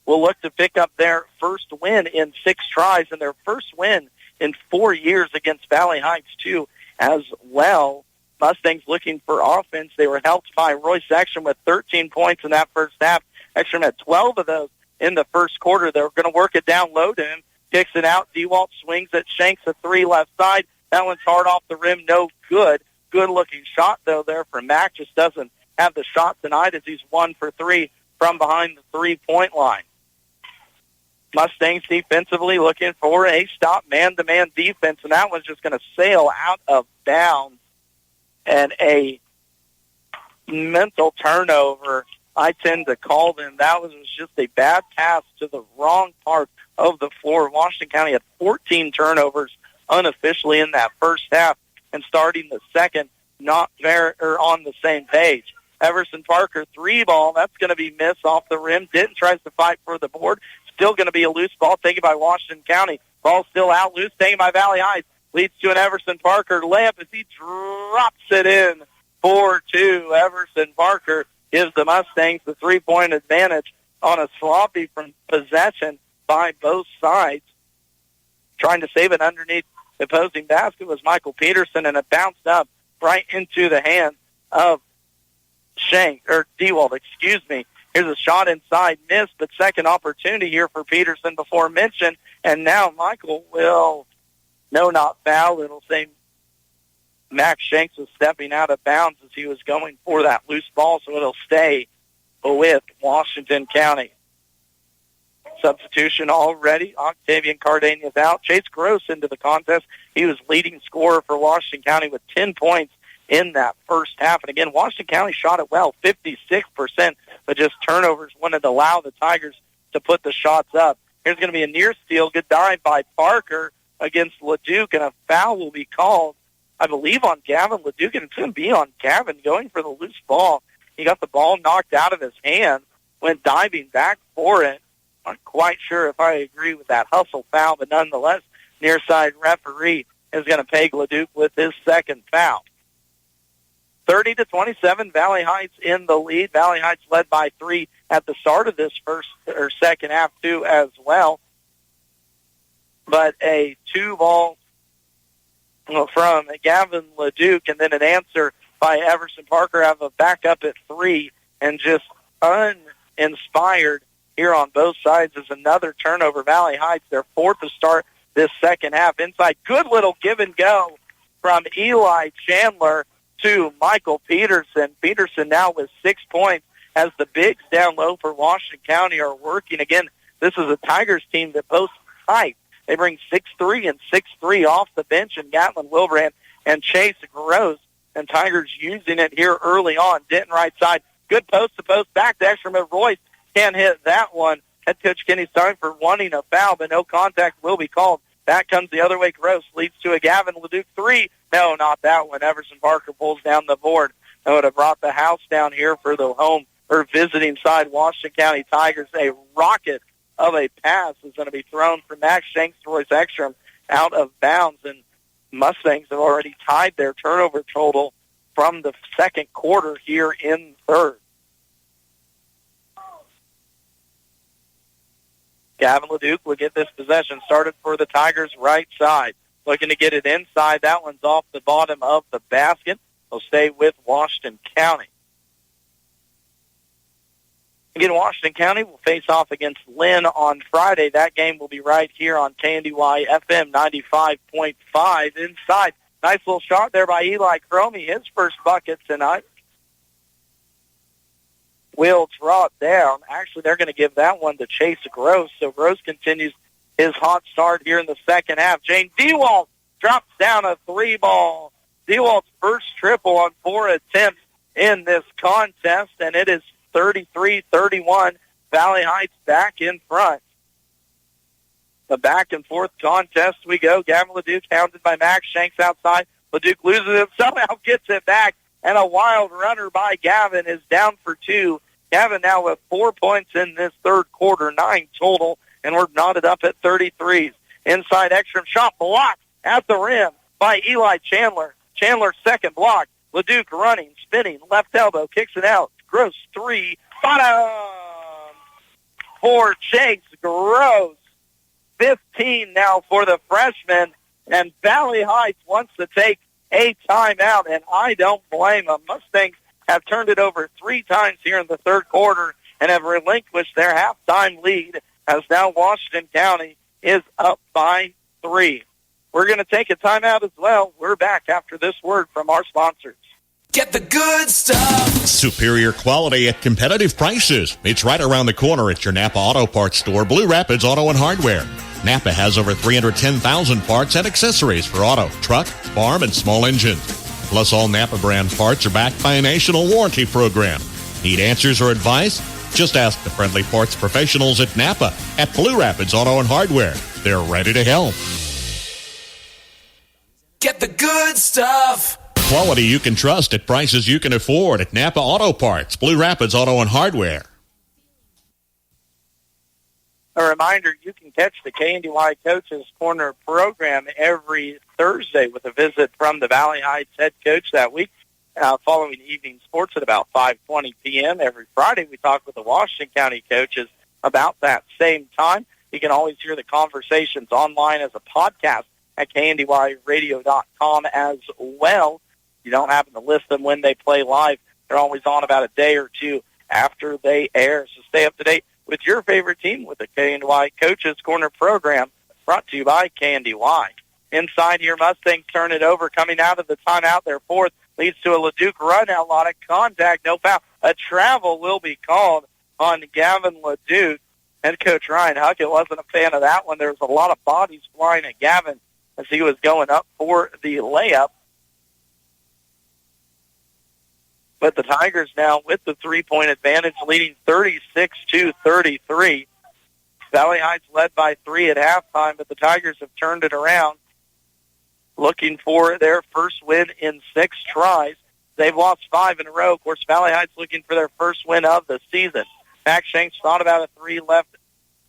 will look to pick up their first win in 6 tries and their first win in 4 years against Valley Heights, too, as well. Mustangs looking for offense. They were helped by Royce Ekstrom with 13 points in that first half. Ekstrom had 12 of those in the first quarter. They're going to work it down low to him. Kicks it out. DeWalt swings it. Shanks a 3 left side. That one's hard off the rim. No good. Good-looking shot, though, there for Mack. Just doesn't have the shot tonight as he's 1 for 3 from behind the three-point line. Mustangs defensively looking for a stop man-to-man defense, and that one's just going to sail out of bounds. And a mental turnover, I tend to call them. That was just a bad pass to the wrong part of the floor. Washington County had 14 turnovers unofficially in that first half, and starting the second, not very on the same page. Everson Parker, 3-ball. That's going to be missed off the rim. Denton tries to fight for the board. Still going to be a loose ball taken by Washington County. Ball still out loose, taken by Valley Heights. Leads to an Everson Parker layup as he drops it in for 2. Everson Parker gives the Mustangs the 3-point advantage on a sloppy from possession by both sides. Trying to save it underneath the opposing basket was Michael Peterson, and it bounced up right into the hands of DeWalt, excuse me. Here's a shot inside, missed, but second opportunity here for Peterson before mention, and now Michael will, no, not foul. It'll say Max Shanks was stepping out of bounds as he was going for that loose ball, so it'll stay with Washington County. Substitution already. Octavian Cardania's out. Chase Gross into the contest. He was leading scorer for Washington County with 10 points in that first half. And again, Washington County shot it well, 56%, but just turnovers wouldn't allow the Tigers to put the shots up. Here's going to be a near steal. Good dive by Parker against LeDuc, and a foul will be called, I believe, on Gavin LeDuc, and it's going to be on Gavin going for the loose ball. He got the ball knocked out of his hand, went diving back for it. I'm quite sure if I agree with that hustle foul, but nonetheless, near side referee is going to peg Leduc with his second foul. 30-27, Valley Heights in the lead. Valley Heights led by 3 at the start of this second half too as well. But a 2-ball from Gavin Leduc and then an answer by Everson Parker have a backup at 3, and just uninspired here on both sides is another turnover. Valley Heights, their 4th to start this second half. Inside, good little give and go from Eli Chandler to Michael Peterson. Peterson now with 6 points as the bigs down low for Washington County are working. Again, this is a Tigers team that boasts height. They bring 6'3" and 6'3" off the bench in Gatlin Wilbrand and Chase Gross. And Tigers using it here early on. Denton right side. Good post-to-post back to Ekstrom. Royce can't hit that one. Head coach Kenny Steinford wanting a foul, but no contact will be called. Back comes the other way. Gross leads to a Gavin Leduc 3. No, not that one. Everson Parker pulls down the board. That would have brought the house down here for the home or visiting side Washington County Tigers. A rocket of a pass is going to be thrown from Max Shanks to Royce Ekstrom out of bounds, and Mustangs have already tied their turnover total from the second quarter here in third. Gavin Leduc will get this possession started for the Tigers right side. Looking to get it inside. That one's off the bottom of the basket. They'll stay with Washington County. Again, Washington County will face off against Lynn on Friday. That game will be right here on KNDY FM 95.5. Inside, nice little shot there by Eli Cromie, his first bucket tonight. Will draw it down. Actually, they're going to give that one to Chase Gross. So Gross continues his hot start here in the second half. Jane DeWalt drops down a 3-ball. DeWalt's first triple on 4 attempts in this contest, and it is 33-31. Valley Heights back in front. The back-and-forth contest we go. Gavin Leduc hounded by Max Shanks outside. Leduc loses it, somehow gets it back, and a wild runner by Gavin is down for 2. Gavin now with 4 points in this third quarter, 9 total, and we're knotted up at 33s. Inside Ekstrom shot blocked at the rim by Eli Chandler. Chandler's second block. Leduc running, spinning, left elbow, kicks it out. Gross 3, bottom for Chase Gross. 15 now for the freshman, and Valley Heights wants to take a timeout, and I don't blame them. Mustangs have turned it over 3 times here in the third quarter and have relinquished their halftime lead as now Washington County is up by 3. We're going to take a timeout as well. We're back after this word from our sponsors. Get the good stuff. Superior quality at competitive prices. It's right around the corner at your Napa Auto Parts store, Blue Rapids Auto and Hardware. Napa has over 310,000 parts and accessories for auto, truck, farm, and small engines. Plus, all Napa brand parts are backed by a national warranty program. Need answers or advice? Just ask the friendly parts professionals at Napa at Blue Rapids Auto and Hardware. They're ready to help. Get the good stuff. Quality you can trust at prices you can afford at Napa Auto Parts, Blue Rapids Auto and Hardware. A reminder, you can catch the KNDY Coaches Corner program every Thursday with a visit from the Valley Heights head coach that week, following evening sports at about 5:20 p.m. Every Friday, we talk with the Washington County coaches about that same time. You can always hear the conversations online as a podcast at KNDYradio.com as well. You don't happen to list them when they play live. They're always on about a day or two after they air. So stay up to date with your favorite team with the KNDY Coaches Corner program, brought to you by KNDY. Inside here, Mustangs turn it over. Coming out of the timeout, their fourth leads to a Leduc run out. A lot of contact, no foul. A travel will be called on Gavin Leduc. Head coach Ryan Huckett wasn't a fan of that one. There was a lot of bodies flying at Gavin as he was going up for the layup. But the Tigers now with the three-point advantage, leading 36-33. Valley Heights led by 3 at halftime, but the Tigers have turned it around, looking for their first win in 6 tries. They've lost 5 in a row. Of course, Valley Heights looking for their first win of the season. Max Shanks thought about a three left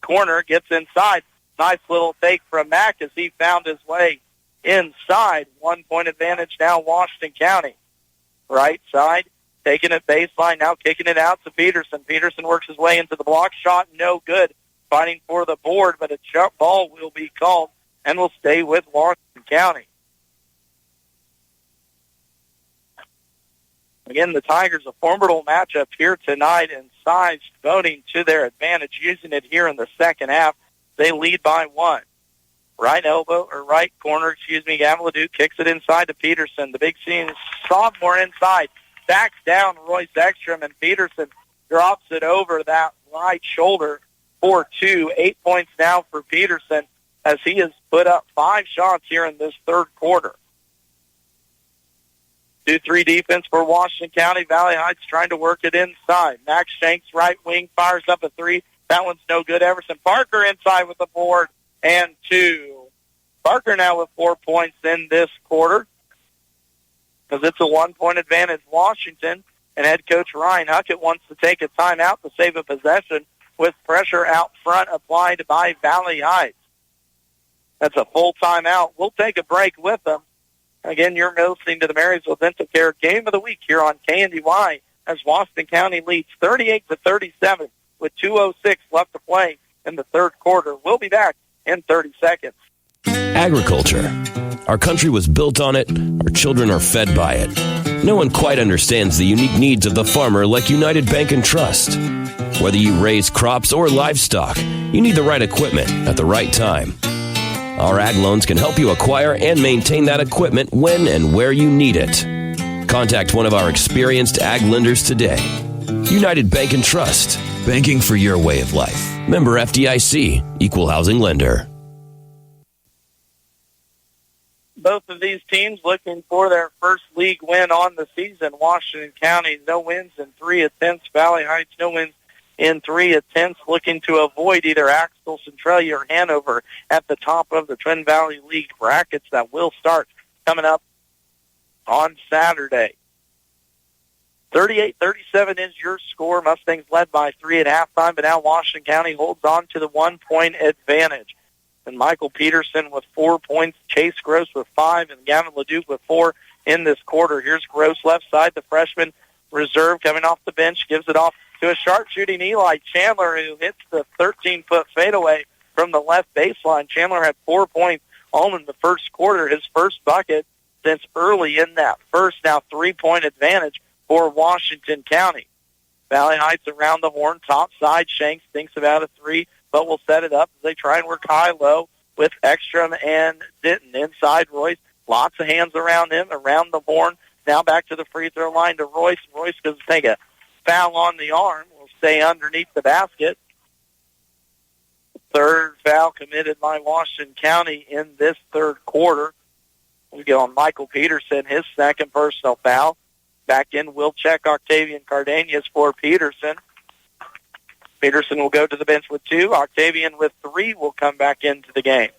corner, gets inside. Nice little take from Mac as he found his way inside. 1 point advantage now, Washington County. Right side, taking it baseline, now kicking it out to Peterson. Peterson works his way into the block shot, no good. Fighting for the board, but a jump ball will be called and will stay with Washington County. Again, the Tigers, a formidable matchup here tonight, and sides voting to their advantage, using it here in the second half. They lead by 1. Right corner, Gavin Leduc kicks it inside to Peterson. The big senior sophomore inside. Backs down Royce Ekstrom, and Peterson drops it over that right shoulder for 2. 8 points now for Peterson as he has put up 5 shots here in this third quarter. 2-3 defense for Washington County. Valley Heights trying to work it inside. Max Shanks, right wing, fires up a 3. That one's no good. Everson Parker inside with the board and 2. Parker now with 4 points in this quarter because it's a 1 point advantage Washington, and head coach Ryan Huckett wants to take a timeout to save a possession with pressure out front applied by Valley Heights. That's a full timeout. We'll take a break with them. Again, you're listening to the Marysville Dental Care Game of the Week here on KNDY as Washington County leads 38-37 with 2:06 left to play in the third quarter. We'll be back in 30 seconds. Agriculture. Our country was built on it. Our children are fed by it. No one quite understands the unique needs of the farmer like United Bank and Trust. Whether you raise crops or livestock, you need the right equipment at the right time. Our ag loans can help you acquire and maintain that equipment when and where you need it. Contact one of our experienced ag lenders today. United Bank and Trust. Banking for your way of life. Member FDIC. Equal housing lender. Both of these teams looking for their first league win on the season. Washington County, no wins in 3 attempts. Valley Heights, no wins in 3 attempts, looking to avoid either Axtell, Centralia, or Hanover at the top of the Twin Valley League brackets that will start coming up on Saturday. 38-37 is your score. Mustangs led by 3 at halftime, but now Washington County holds on to the 1 point advantage. And Michael Peterson with 4 points, Chase Gross with 5, and Gavin Leduc with 4 in this quarter. Here's Gross left side, the freshman reserve coming off the bench, gives it off to a sharpshooting Eli Chandler, who hits the 13-foot fadeaway from the left baseline. Chandler had 4 points all in the first quarter, his first bucket since early in that first. Now 3-point advantage for Washington County. Valley Heights around the horn, top side. Shanks thinks about a 3, but will set it up as they try and work high-low with Ekstrom and Denton. Inside Royce, lots of hands around him, around the horn. Now back to the free throw line to Royce. Royce goes to take a foul on the arm, will stay underneath the basket. Third foul committed by Washington County in this third quarter. We go on Michael Peterson, his second personal foul. Back in, we'll check Octavian Cardenas for Peterson. Peterson will go to the bench with 2. Octavian with 3 will come back into the game.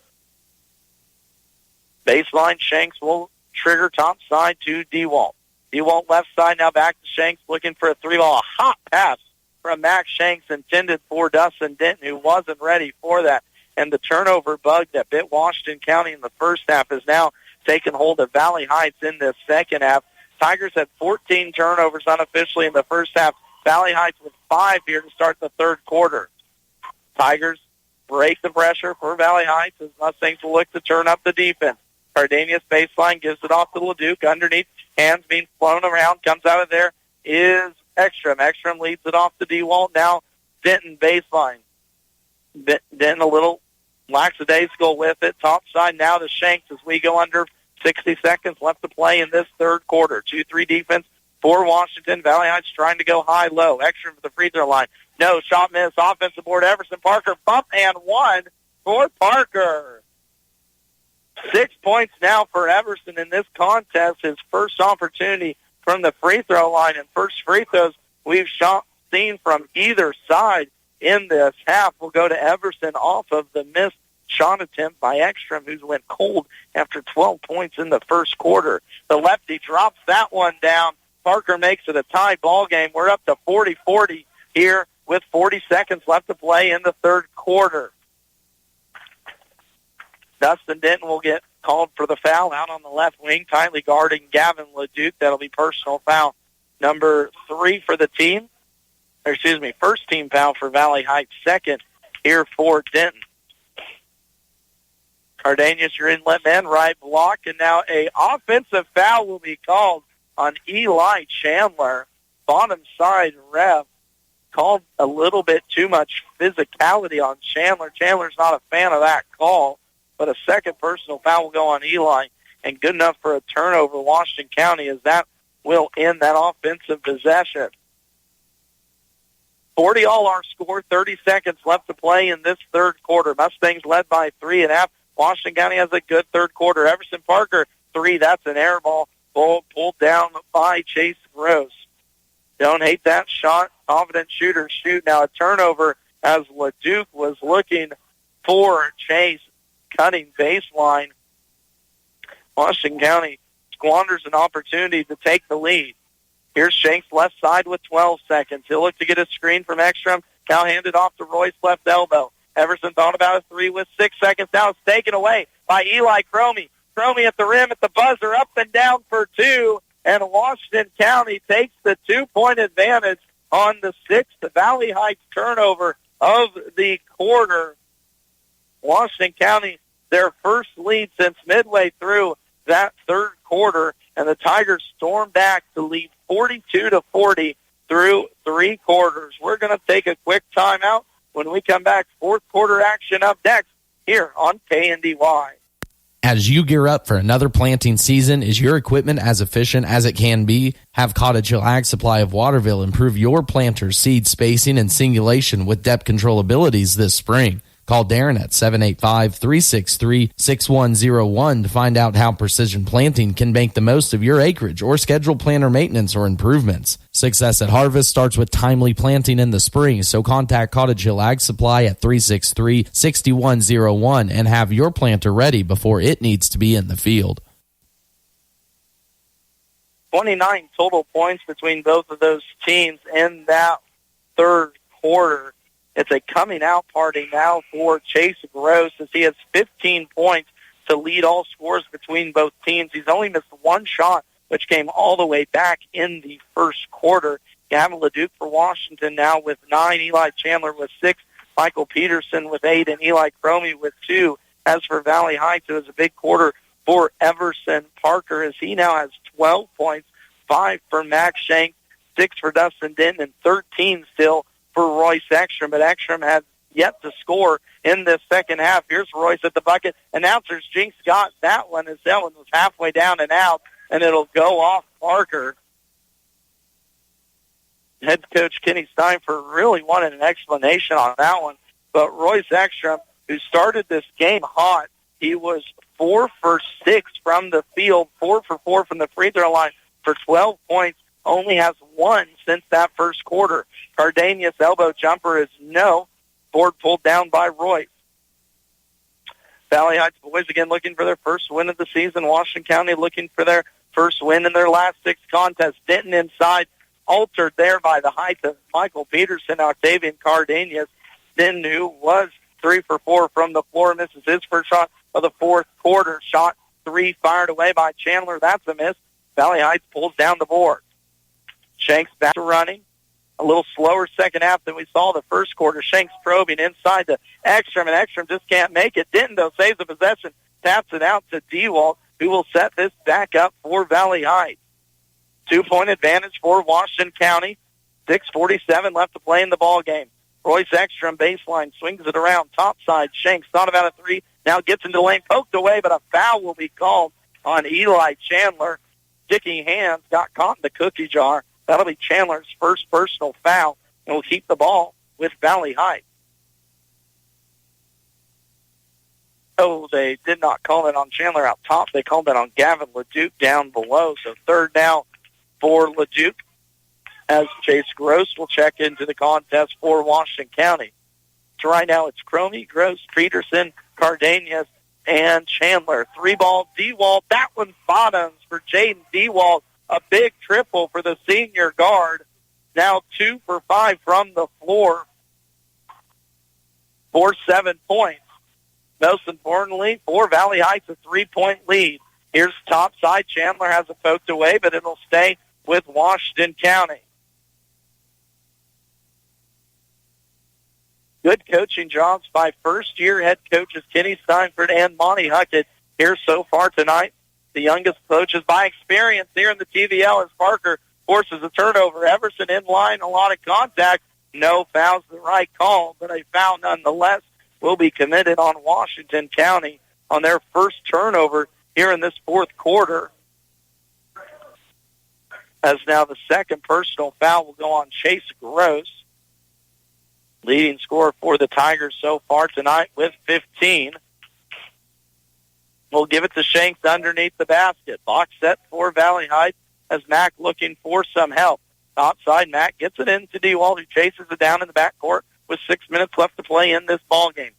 Baseline, Shanks will trigger top side to DeWalt. DeWalt left side, now back to Shanks, looking for a 3-ball. A hot pass from Max Shanks intended for Dustin Denton, who wasn't ready for that. And the turnover bug that bit Washington County in the first half has now taken hold of Valley Heights in this second half. Tigers had 14 turnovers unofficially in the first half. Valley Heights with 5 here to start the third quarter. Tigers break the pressure for Valley Heights as Mustangs will look to turn up the defense. Cardenas baseline gives it off to Leduc underneath. Hands being flown around. Comes out of there is Ekstrom. Ekstrom leads it off to DeWalt. Now Denton baseline. Denton a little lackadaisical with it. Top side now to Shanks as we go under 60 seconds left to play in this third quarter. 2-3 defense for Washington. Valley Heights trying to go high-low. Ekstrom for the free throw line. No, shot miss. Offensive board. Everson Parker. Bump and 1 for Parker. 6 points now for Everson in this contest. His first opportunity from the free throw line, and first free throws we've seen from either side in this half will go to Everson off of the missed shot attempt by Ekstrom, who went cold after 12 points in the first quarter. The lefty drops that one down. Parker makes it a tie ball game. We're up to 40-40 here with with 40 seconds left to play in the third quarter. Dustin Denton will get called for the foul out on the left wing, tightly guarding Gavin LeDuc. That'll be personal foul number 3 for the team. First team foul for Valley Heights, second here for Denton. Cardenas, your inlet man, right block, and now a offensive foul will be called on Eli Chandler. Bottom side ref called a little bit too much physicality on Chandler. Chandler's not a fan of that call, but a second personal foul will go on Eli, and good enough for a turnover, Washington County, as that will end that offensive possession. 40 all our score, 30 seconds left to play in this third quarter. Mustangs led by 3.5. Washington County has a good third quarter. Everson Parker, 3. That's an air ball. Pulled down by Chase Gross. Don't hate that shot. Confident shooter shoot. Now a turnover as LeDuc was looking for Chase, cutting baseline. Washington County squanders an opportunity to take the lead. Here's Shanks left side with 12 seconds. He'll look to get a screen from Ekstrom. Now handed off to Royce left elbow. Everson thought about a 3 with 6 seconds. Now it's taken away by Eli Cromie. Cromie at the rim at the buzzer, up and down for 2. And Washington County takes the 2-point advantage on the 6th Valley Heights turnover of the quarter. Washington County, their first lead since midway through that third quarter, and the Tigers storm back to lead 42-40 through 3 quarters. We're going to take a quick timeout. When we come back, fourth quarter action up next here on KNDY. As you gear up for another planting season, is your equipment as efficient as it can be? Have Cottage Hill Ag Supply of Waterville improve your planter's seed spacing and singulation with depth control abilities this spring. Call Darren at 785-363-6101 to find out how Precision Planting can make the most of your acreage or schedule planter maintenance or improvements. Success at harvest starts with timely planting in the spring, so contact Cottage Hill Ag Supply at 363-6101 and have your planter ready before it needs to be in the field. 29 total points between both of those teams in that third quarter. It's a coming out party now for Chase Gross as he has 15 points to lead all scores between both teams. He's only missed one shot, which came all the way back in the first quarter. Gavin LeDuc for Washington now with 9, Eli Chandler with 6, Michael Peterson with 8, and Eli Cromie with 2. As for Valley Heights, it was a big quarter for Everson Parker as he now has 12 points, 5 for Max Shank, 6 for Dustin Denton, and 13 still for Royce Ekstrom, but Ekstrom has yet to score in this second half. Here's Royce at the bucket. Announcers Jinx got that one as that one was halfway down and out, and it'll go off Parker. Head coach Kenny Steinford really wanted an explanation on that one, but Royce Ekstrom, who started this game hot, he was 4 for 6 from the field, 4 for 4 from the free throw line for 12 points. Only has 1 since that first quarter. Cardenas' elbow jumper is no. Board pulled down by Royce. Valley Heights boys again looking for their first win of the season. Washington County looking for their first win in their last 6 contests. Denton inside, altered there by the height of Michael Peterson, Octavian Cardenas. Denton, who was 3 for 4 from the floor, misses his first shot of the fourth quarter. Shot 3 fired away by Chandler. That's a miss. Valley Heights pulls down the board. Shanks back to running. A little slower second half than we saw the first quarter. Shanks probing inside to Ekstrom, and Ekstrom just can't make it. Denton, though, saves the possession, taps it out to Dewalt, who will set this back up for Valley Heights. 2-point advantage for Washington County. 6:47 left to play in the ball game. Royce Ekstrom baseline, swings it around, top side. Shanks thought about a 3, now gets into the lane, poked away, but a foul will be called on Eli Chandler. Sticky hands got caught in the cookie jar. That'll be Chandler's first personal foul, and will keep the ball with Valley Heights. Oh, they did not call it on Chandler out top. They called it on Gavin LeDuc down below. So third down for LeDuc as Chase Gross will check into the contest for Washington County. So right now it's Cromie, Gross, Peterson, Cardenas, and Chandler. 3-ball, Dewalt. That one bottoms for Jaden Dewalt. A big triple for the senior guard. now 2 for 5 from the floor for 7 points. Most importantly, for Valley Heights, a 3-point lead. Here's top side. Chandler has it poked away, but it'll stay with Washington County. Good coaching jobs by first-year head coaches Kenny Steinford and Monty Huckett here so far tonight. The youngest coaches by experience here in the TVL as Parker forces a turnover. Everson in line, a lot of contact. No foul's the right call, but a foul nonetheless will be committed on Washington County on their first turnover here in this fourth quarter. As now the second personal foul will go on Chase Gross. Leading scorer for the Tigers so far tonight with 15. We'll give it to Shanks underneath the basket. Box set for Valley Heights as Mack looking for some help. Outside, Mack gets it into DeWalt, who chases it down in the backcourt with 6 minutes left to play in this ballgame.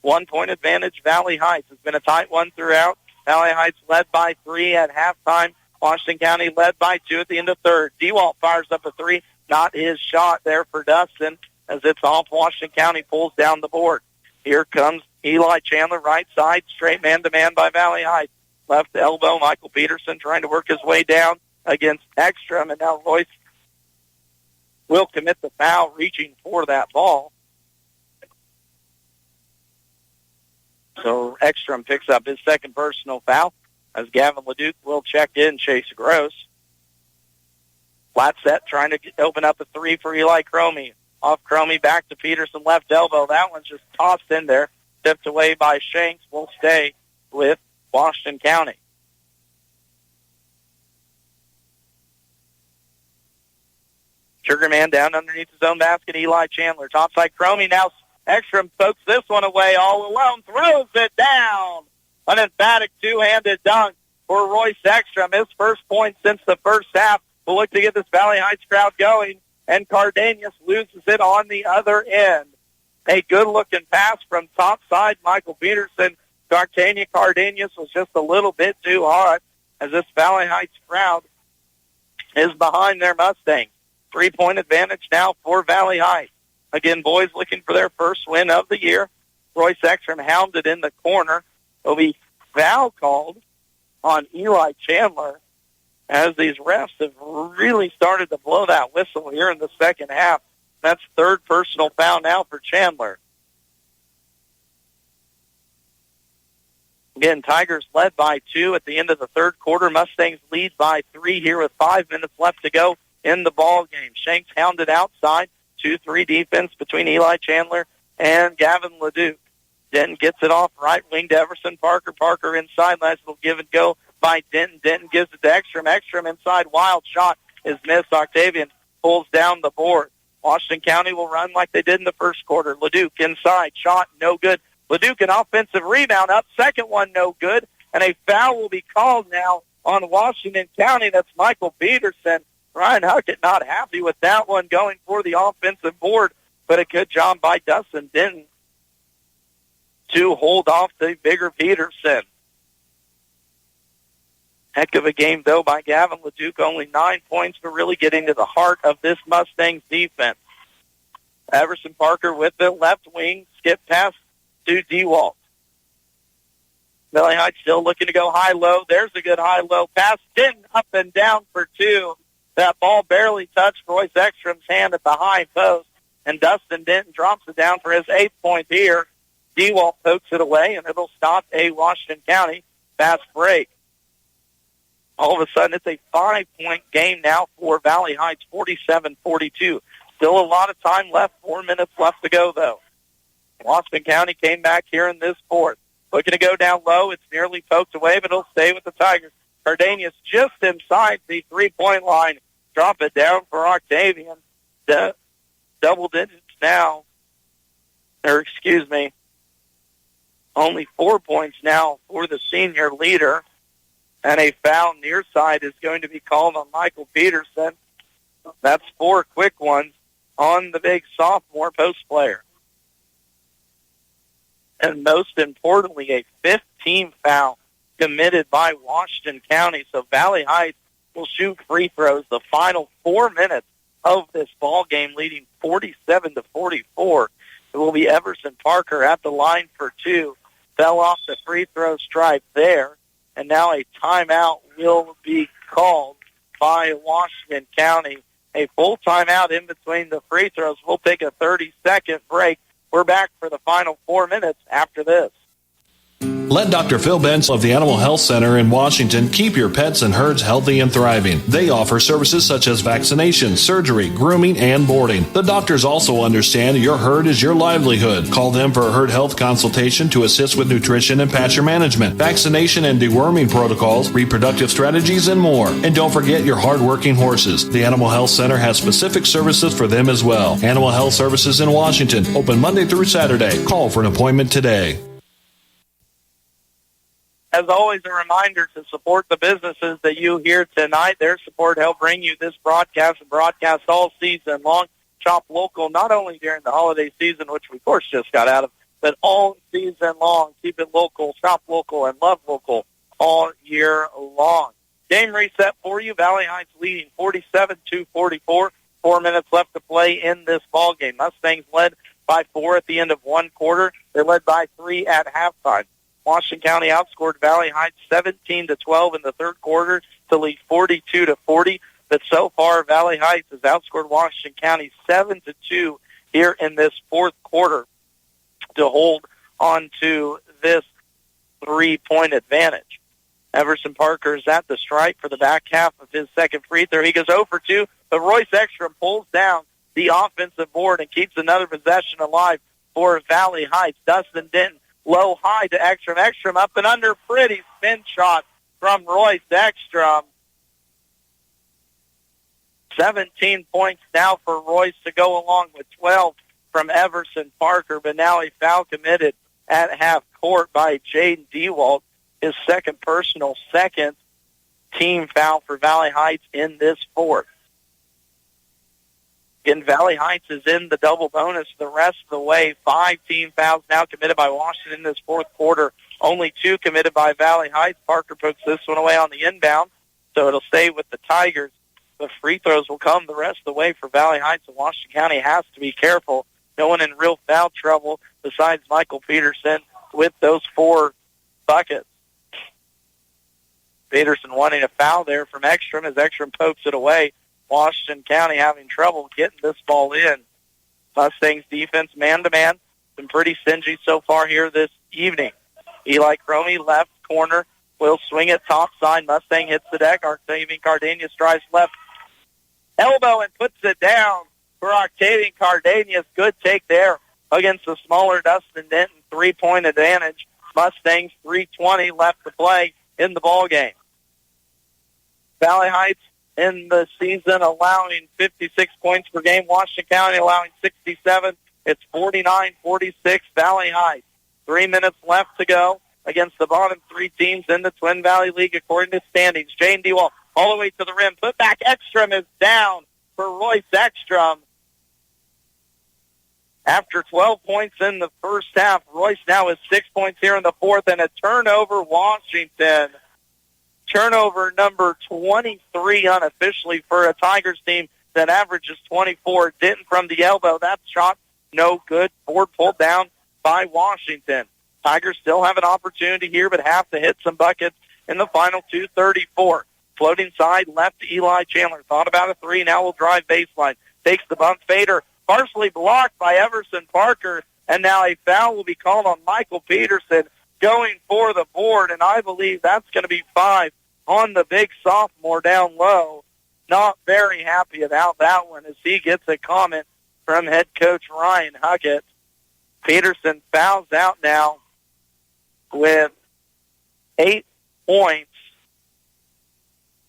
1 point advantage, Valley Heights. It's been a tight one throughout. Valley Heights led by 3 at halftime. Washington County led by 2 at the end of third. DeWalt fires up a 3. Not his shot there for Dustin as it's off. Washington County pulls down the board. Here comes Eli Chandler, right side, straight man-to-man by Valley Heights. Left elbow, Michael Peterson trying to work his way down against Ekstrom, and now Royce will commit the foul, reaching for that ball. So Ekstrom picks up his second personal foul as Gavin Leduc will check in Chase Gross. Flat set, trying to open up a 3 for Eli Cromie. Off Cromie, back to Peterson, left elbow. That one's just tossed in there. Tipped away by Shanks. Will stay with Washington County. Sugarman down underneath his own basket. Eli Chandler. Topside Cromie now. Ekstrom pokes this one away all alone. Throws it down. An emphatic two-handed dunk for Royce Ekstrom. His first point since the first half. We'll look to get this Valley Heights crowd going. And Cardenas loses it on the other end. A good-looking pass from topside Michael Peterson. Cardenas was just a little bit too hard as this Valley Heights crowd is behind their Mustangs. 3-point advantage now for Valley Heights. Again, boys looking for their first win of the year. Royce Ekstrom hounded in the corner. There'll be foul called on Eli Chandler as these refs have really started to blow that whistle here in the second half. That's third personal foul now for Chandler. Again, Tigers led by 2 at the end of the third quarter. Mustangs lead by 3 here with 5 minutes left to go in the ball game. Shanks hounded outside. 2-3 defense between Eli Chandler and Gavin Leduc. Denton gets it off right wing to Everson Parker. Parker inside. Last will give and go by Denton. Denton gives it to Ekstrom. Ekstrom inside. Wild shot is missed. Octavian pulls down the board. Washington County will run like they did in the first quarter. Leduc inside. Shot no good. Leduc an offensive rebound up. Second one no good. And a foul will be called now on Washington County. That's Michael Peterson. Ryan Huckett not happy with that one, going for the offensive board, but a good job by Dustin Denton to hold off the bigger Peterson. Heck of a game, though, by Gavin Leduc. Only 9 points, but really getting to the heart of this Mustangs defense. Everson Parker with the left wing, skip pass to DeWalt. Valley Heights still looking to go high-low. There's a good high-low pass. Denton up and down for 2. That ball barely touched Royce Ekstrom's hand at the high post, and Dustin Denton drops it down for his 8th point here. DeWalt pokes it away, and it'll stop a Washington County fast break. All of a sudden, it's a 5-point game now for Valley Heights, 47-42. Still a lot of time left, 4 minutes left to go, though. Washington County came back here in this fourth. Looking to go down low. It's nearly poked away, but it'll stay with the Tigers. Cardenas just inside the 3-point line. Drop it down for Octavian. Double digits now. Only 4 points now for the senior leader. And a foul near side is going to be called on Michael Peterson. That's 4 quick ones on the big sophomore post player. And most importantly, a 15 foul committed by Washington County. So Valley Heights will shoot free throws the final 4 minutes of this ball game, leading 47-44. It will be Everson Parker at the line for two. Fell off the free throw stripe there, and now a timeout will be called by Washington County. A full timeout in between the free throws. We'll take a 30-second break. We're back for the final 4 minutes after this. Let Dr. Phil Benz of the Animal Health Center in Washington keep your pets and herds healthy and thriving. They offer services such as vaccination, surgery, grooming, and boarding. The doctors also understand your herd is your livelihood. Call them for a herd health consultation to assist with nutrition and pasture management, vaccination and deworming protocols, reproductive strategies, and more. And don't forget your hard-working horses. The Animal Health Center has specific services for them as well. Animal Health Services in Washington, open Monday through Saturday. Call for an appointment today. As always, a reminder to support the businesses that you hear tonight. Their support helped bring you this broadcast and broadcast all season long. Shop local, not only during the holiday season, which we, of course, just got out of, but all season long. Keep it local, shop local, and love local all year long. Game reset for you. Valley Heights leading 47-44. 4 minutes left to play in this ball game. Mustangs led by 4 at the end of one quarter. They led by 3 at halftime. Washington County outscored Valley Heights 17-12 in the third quarter to lead 42-40. But so far, Valley Heights has outscored Washington County 7-2 here in this fourth quarter to hold on to this 3-point advantage. Everson Parker is at the stripe for the back half of his second free throw. He goes 0 for 2, but Royce Ekstrom pulls down the offensive board and keeps another possession alive for Valley Heights. Dustin Denton low high to Ekstrom. Ekstrom up and under. Pretty spin shot from Royce Ekstrom. 17 points now for Royce to go along with 12 from Everson Parker, but now a foul committed at half court by Jaden Dewalt. His second personal, second team foul for Valley Heights in this fourth. Again, Valley Heights is in the double bonus the rest of the way. 5 team fouls now committed by Washington in this fourth quarter. Only 2 committed by Valley Heights. Parker pokes this one away on the inbound, so it'll stay with the Tigers. The free throws will come the rest of the way for Valley Heights, and Washington County has to be careful. No one in real foul trouble besides Michael Peterson with those 4 buckets. Peterson wanting a foul there from Ekstrom as Ekstrom pokes it away. Washington County having trouble getting this ball in. Mustangs defense man-to-man. Been pretty stingy so far here this evening. Eli Cromie, left corner, will swing it top side. Mustang hits the deck. Octavian Cardenas drives left elbow and puts it down for Octavian Cardenas. Good take there against the smaller Dustin Denton. 3-point advantage. Mustangs 3:20 left to play in the ball game. Valley Heights in the season allowing 56 points per game. Washington County allowing 67. It's 49-46 Valley Heights. 3 minutes left to go against the bottom 3 teams in the Twin Valley League according to standings. Jane Dewalt all the way to the rim. Put back Ekstrom is down for Royce Ekstrom. After 12 points in the first half, Royce now has 6 points here in the fourth, and a turnover, Washington. Turnover number 23 unofficially for a Tigers team that averages 24. Denton from the elbow. That shot no good. Board pulled down by Washington. Tigers still have an opportunity here, but have to hit some buckets in the final 2:34. Floating side left to Eli Chandler. Thought about a 3. Now will drive baseline. Takes the bump fader. Partially blocked by Everson Parker. And now a foul will be called on Michael Peterson going for the board. And I believe that's going to be 5 on the big sophomore down low. Not very happy about that one as he gets a comment from head coach Ryan Huckett. Peterson fouls out now with 8 points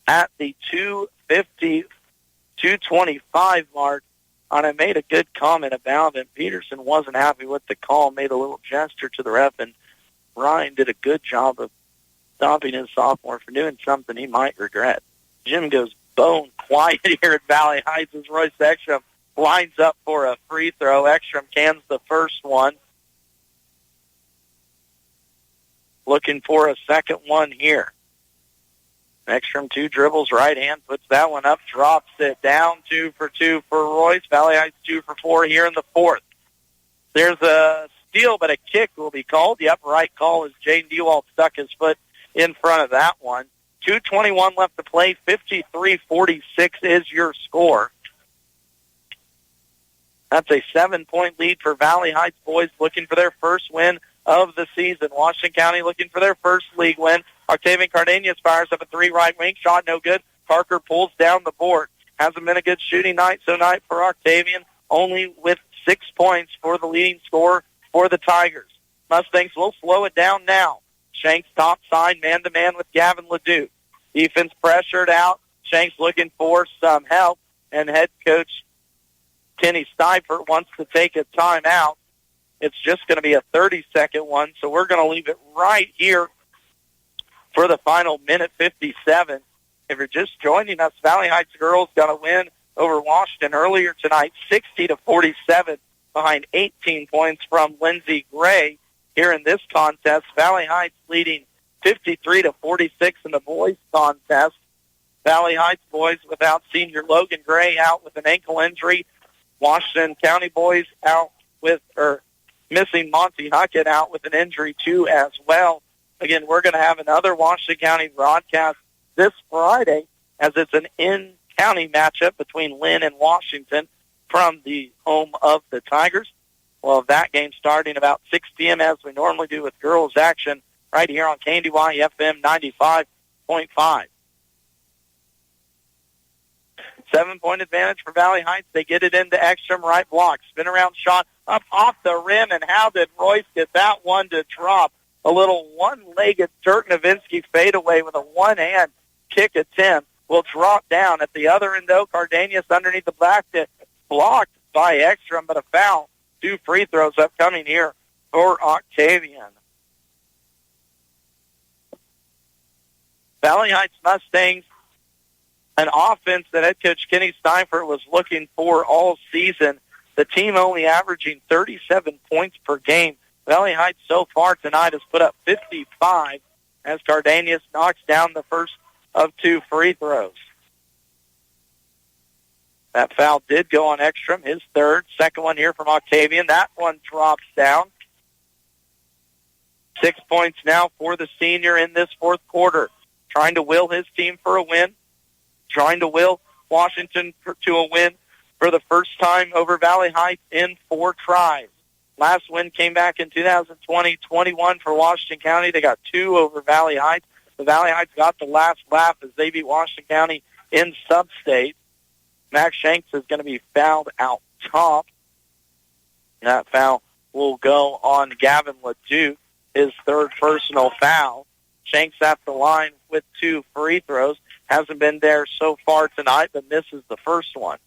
at the 2:25 mark. And I made a good comment about it. Peterson wasn't happy with the call, made a little gesture to the ref, and Ryan did a good job of stopping his sophomore for doing something he might regret. Jim goes bone quiet here at Valley Heights as Royce Ekstrom lines up for a free throw. Ekstrom cans the first one. Looking for a second one here. Ekstrom 2 dribbles, right hand, puts that one up, drops it down. 2 for 2 for Royce. Valley Heights 2 for 4 here in the fourth. There's a steal, but a kick will be called. The upright call as Jaden Dewald stuck his foot in front of that one. 2:21 left to play. 53-46 is your score. That's a 7-point lead for Valley Heights boys looking for their first win of the season. Washington County looking for their first league win. Octavian Cardenas fires up a 3 right wing. Shot no good. Parker pulls down the board. Hasn't been a good shooting night for Octavian. Only with 6 points for the leading scorer for the Tigers. Mustangs will slow it down now. Shanks top side, man-to-man with Gavin Leduc. Defense pressured out. Shanks looking for some help. And head coach Kenny Steifert wants to take a timeout. It's just going to be a 30-second one, so we're going to leave it right here for the final minute 57. If you're just joining us, Valley Heights girls got a win over Washington earlier tonight, 60-47, behind 18 points from Lindsey Gray. Here in this contest, Valley Heights leading 53-46 in the boys contest. Valley Heights boys without senior Logan Gray out with an ankle injury. Washington County boys missing Monty Huckett out with an injury too as well. Again, we're going to have another Washington County broadcast this Friday as it's an in-county matchup between Lynn and Washington from the home of the Tigers. We'll have that game starting about 6 p.m. as we normally do with girls action right here on KNDY FM 95.5. 7-point advantage for Valley Heights. They get it into Ekstrom, right block. Spin around shot up off the rim, and how did Royce get that one to drop? A little one-legged Dirk Nowitzki fadeaway with a one-hand kick attempt will drop down. At the other end, though, Cardenas underneath the basket, blocked by Ekstrom, but a foul. 2 free throws upcoming here for Octavian. Valley Heights Mustangs, an offense that head coach Kenny Steifert was looking for all season. The team only averaging 37 points per game. Valley Heights so far tonight has put up 55 as Cardenas knocks down the first of 2 free throws. That foul did go on Ekstrom, his third. Second one here from Octavian. That one drops down. 6 points now for the senior in this fourth quarter. Trying to will his team for a win. Trying to will Washington to a win for the first time over Valley Heights in 4 tries. Last win came back in 2020-21 for Washington County. They got 2 over Valley Heights. The Valley Heights got the last laugh as they beat Washington County in sub-state. Max Shanks is going to be fouled out top. That foul will go on Gavin Leduc, his third personal foul. Shanks at the line with 2 free throws. Hasn't been there so far tonight, but misses the first one.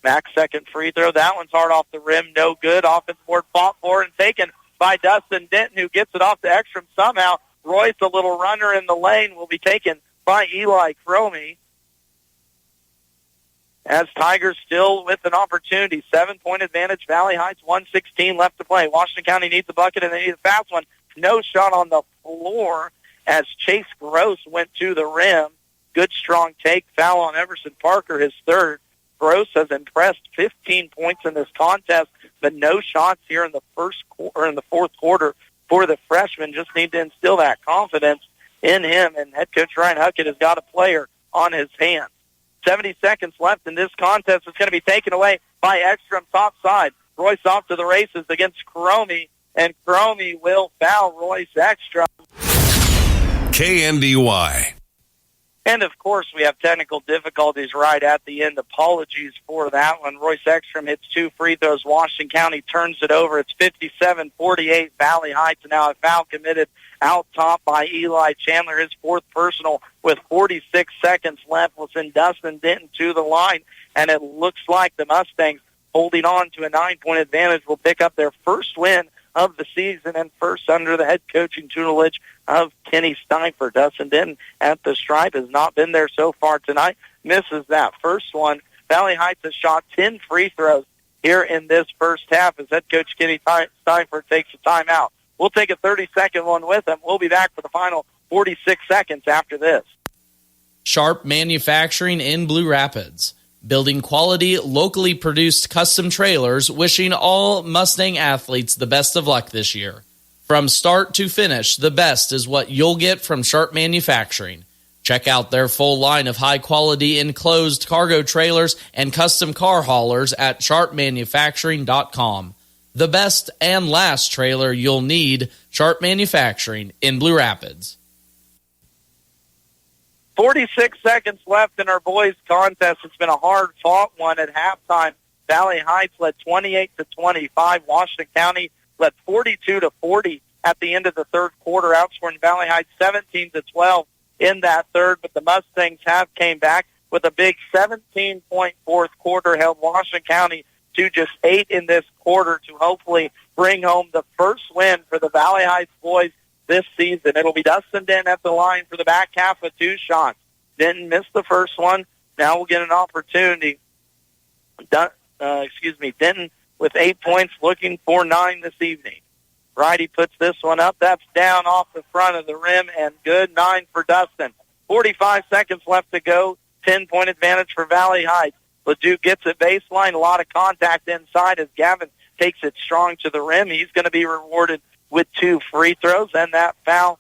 Max second free throw. That one's hard off the rim. No good. Offensive board fought for and taken by Dustin Denton, who gets it off to Ekstrom somehow. Royce, a little runner in the lane, will be taken by Eli Cromie. As Tigers still with an opportunity. 7-point advantage. Valley Heights, 1:16 left to play. Washington County needs a bucket, and they need a fast one. No shot on the floor as Chase Gross went to the rim. Good, strong take. Foul on Everson Parker, his third. Gross has impressed, 15 points in this contest, but no shots here in the fourth quarter for the freshman. Just need to instill that confidence in him, and head coach Ryan Huckett has got a player on his hands. 70 seconds left in this contest. It's going to be taken away by Ekstrom top side. Royce off to the races against Cromie, and Cromie will foul Royce Ekstrom. KNDY. And, of course, we have technical difficulties right at the end. Apologies for that one. Royce Ekstrom hits 2 free throws. Washington County turns it over. It's 57-48 Valley Heights. Now a foul committed out top by Eli Chandler, his fourth personal with 46 seconds left. Will send Dustin Denton to the line, and it looks like the Mustangs, holding on to a 9-point advantage, will pick up their first win of the season and first under the head coaching tutelage of Kenny Steifert. Dustin Denton at the stripe has not been there so far tonight. Misses that first one. Valley Heights has shot 10 free throws here in this first half as head coach Kenny Steifert takes a timeout. We'll take a 30-second one with him. We'll be back for the final 46 seconds after this. Sharp Manufacturing in Blue Rapids. Building quality, locally produced custom trailers, wishing all Mustang athletes the best of luck this year. From start to finish, the best is what you'll get from Sharp Manufacturing. Check out their full line of high-quality enclosed cargo trailers and custom car haulers at sharpmanufacturing.com. The best and last trailer you'll need, Sharp Manufacturing in Blue Rapids. 46 seconds left in our boys' contest. It's been a hard-fought one at halftime. Valley Heights led 28-25. Washington County led 42-40 at the end of the third quarter, outscoring Valley Heights 17-12 in that third. But the Mustangs have came back with a big 17-point fourth quarter, held Washington County to just 8 in this quarter to hopefully bring home the first win for the Valley Heights boys this season. It'll be Dustin Denton at the line for the back half with 2 shots. Denton missed the first one. Now we'll get an opportunity. Denton with 8 points, looking for 9 this evening. Righty puts this one up. That's down off the front of the rim, and good. 9 for Dustin. 45 seconds left to go. 10-point advantage for Valley Heights. LeDuc gets it baseline. A lot of contact inside as Gavin takes it strong to the rim. He's going to be rewarded with 2 free throws, and that foul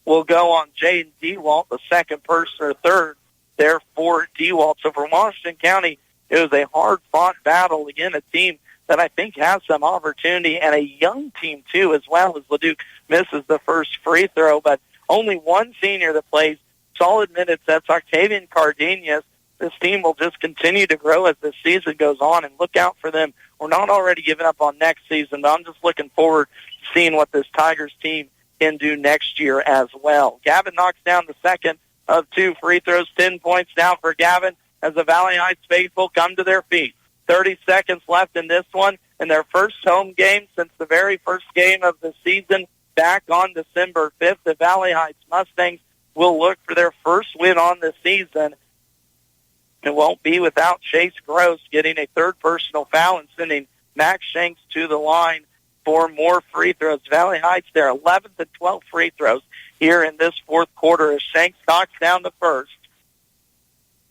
will go on Jaden DeWalt, the second person or third there for DeWalt. So for Washington County, it was a hard-fought battle. Again, a team that I think has some opportunity, and a young team, too, as well, as LeDuc misses the first free throw. But only one senior that plays solid minutes. That's Octavian Cardenas. This team will just continue to grow as the season goes on, and look out for them. We're not already giving up on next season, but I'm just looking forward to seeing what this Tigers team can do next year as well. Gavin knocks down the second of 2 free throws. 10 points now for Gavin as the Valley Heights faithful come to their feet. 30 seconds left in this one, in their first home game since the very first game of the season back on December 5th. The Valley Heights Mustangs will look for their first win on the season. It won't be without Chase Gross getting a third personal foul and sending Max Shanks to the line for more free throws. Valley Heights, their 11th and 12th free throws here in this fourth quarter as Shanks knocks down the first.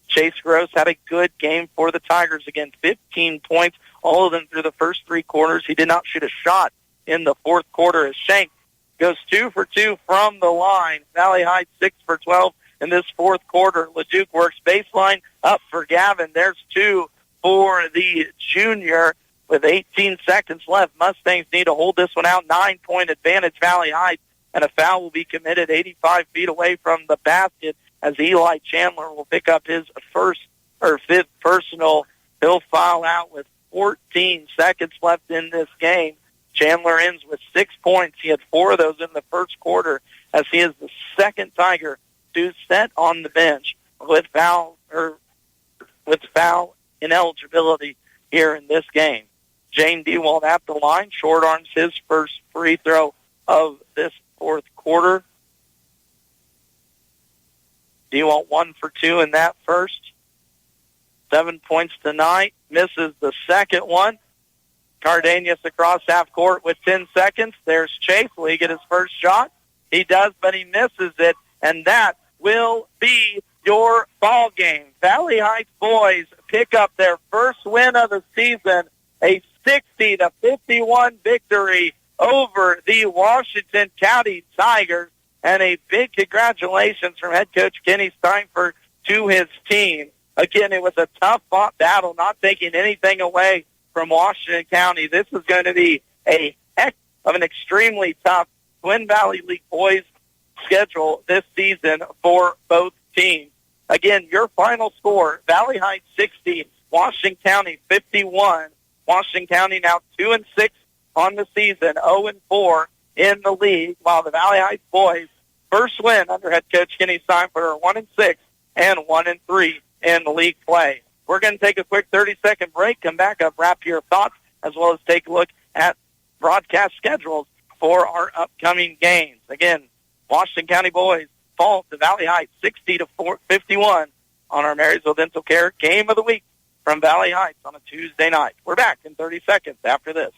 Chase Gross had a good game for the Tigers again, 15 points, all of them through the first 3 quarters. He did not shoot a shot in the fourth quarter as Shanks goes 2 for 2 from the line. Valley Heights 6 for 12 in this fourth quarter. LeDuc works baseline up for Gavin. There's 2 for the junior with 18 seconds left. Mustangs need to hold this one out. 9-point advantage, Valley Heights, and a foul will be committed 85 feet away from the basket as Eli Chandler will pick up his fifth personal. He'll foul out with 14 seconds left in this game. Chandler ends with 6 points. He had 4 of those in the first quarter as he is the second Tiger to set on the bench with foul ineligibility here in this game. Jane DeWalt at the line, short arms his first free throw of this fourth quarter. DeWalt 1 for 2 in that first. 7 points tonight. Misses the second one. Cardenas across half court with 10 seconds. There's Chase. Will he get his first shot? He does, but he misses it, and that will be your ball game. Valley Heights boys pick up their first win of the season, a 60-51 victory over the Washington County Tigers, and a big congratulations from head coach Kenny Steinford to his team. Again, it was a tough-fought battle, not taking anything away from Washington County. This is going to be a heck of an extremely tough Twin Valley League boys schedule this season for both teams. Again, your final score, Valley Heights 60, Washington County 51. Washington County now 2-6 on the season, 0-4 in the league, while the Valley Heights boys first win under head coach Kenny Steinford are 1-6 and 1-3 in the league play. We're going to take a quick 30-second break, come back up, wrap your thoughts, as well as take a look at broadcast schedules for our upcoming games. Again, Washington County boys fall to Valley Heights 60-51 on our Marysville Dental Care Game of the Week from Valley Heights on a Tuesday night. We're back in 30 seconds after this.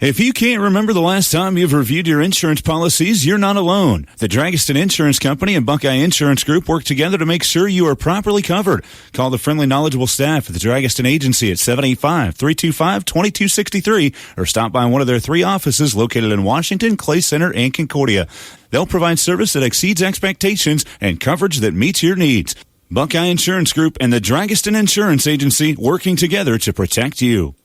If you can't remember the last time you've reviewed your insurance policies, you're not alone. The Dragiston Insurance Company and Buckeye Insurance Group work together to make sure you are properly covered. Call the friendly, knowledgeable staff at the Dragiston Agency at 785-325-2263 or stop by one of their 3 offices located in Washington, Clay Center, and Concordia. They'll provide service that exceeds expectations and coverage that meets your needs. Buckeye Insurance Group and the Dragiston Insurance Agency working together to protect you.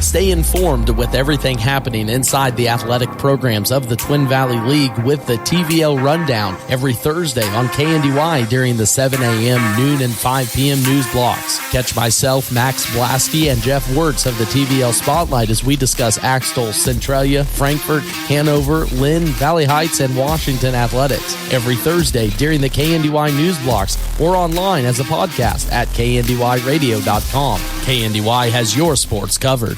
Stay informed with everything happening inside the athletic programs of the Twin Valley League with the TVL Rundown every Thursday on KNDY during the 7 a.m., noon, and 5 p.m. news blocks. Catch myself, Max Blasky, and Jeff Wirtz of the TVL Spotlight as we discuss Axtell, Centralia, Frankfort, Hanover, Lynn, Valley Heights, and Washington athletics every Thursday during the KNDY news blocks or online as a podcast at kndyradio.com. KNDY has your sports covered.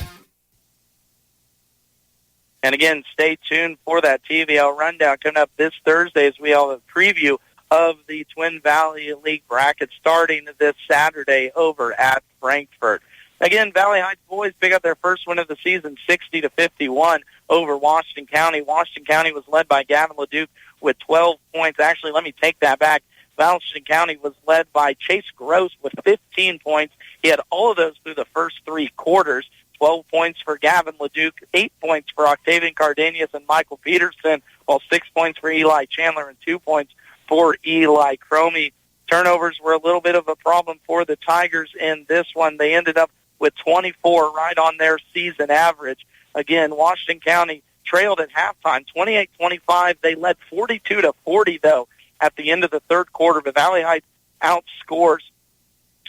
And again, stay tuned for that TVL Rundown coming up this Thursday as we have a preview of the Twin Valley League bracket starting this Saturday over at Frankfort. Again, Valley Heights boys pick up their first win of the season, 60-51 over Washington County. Washington County was led by Gavin LeDuc with 12 points. Actually, let me take that back. Washington County was led by Chase Gross with 15 points. He had all of those through the first 3 quarters. 12 points for Gavin LeDuc, 8 points for Octavian Cardenius and Michael Peterson, while 6 points for Eli Chandler and 2 points for Eli Cromie. Turnovers were a little bit of a problem for the Tigers in this one. They ended up with 24, right on their season average. Again, Washington County trailed at halftime, 28-25. They led 42-40, though, at the end of the third quarter. But Valley Heights outscores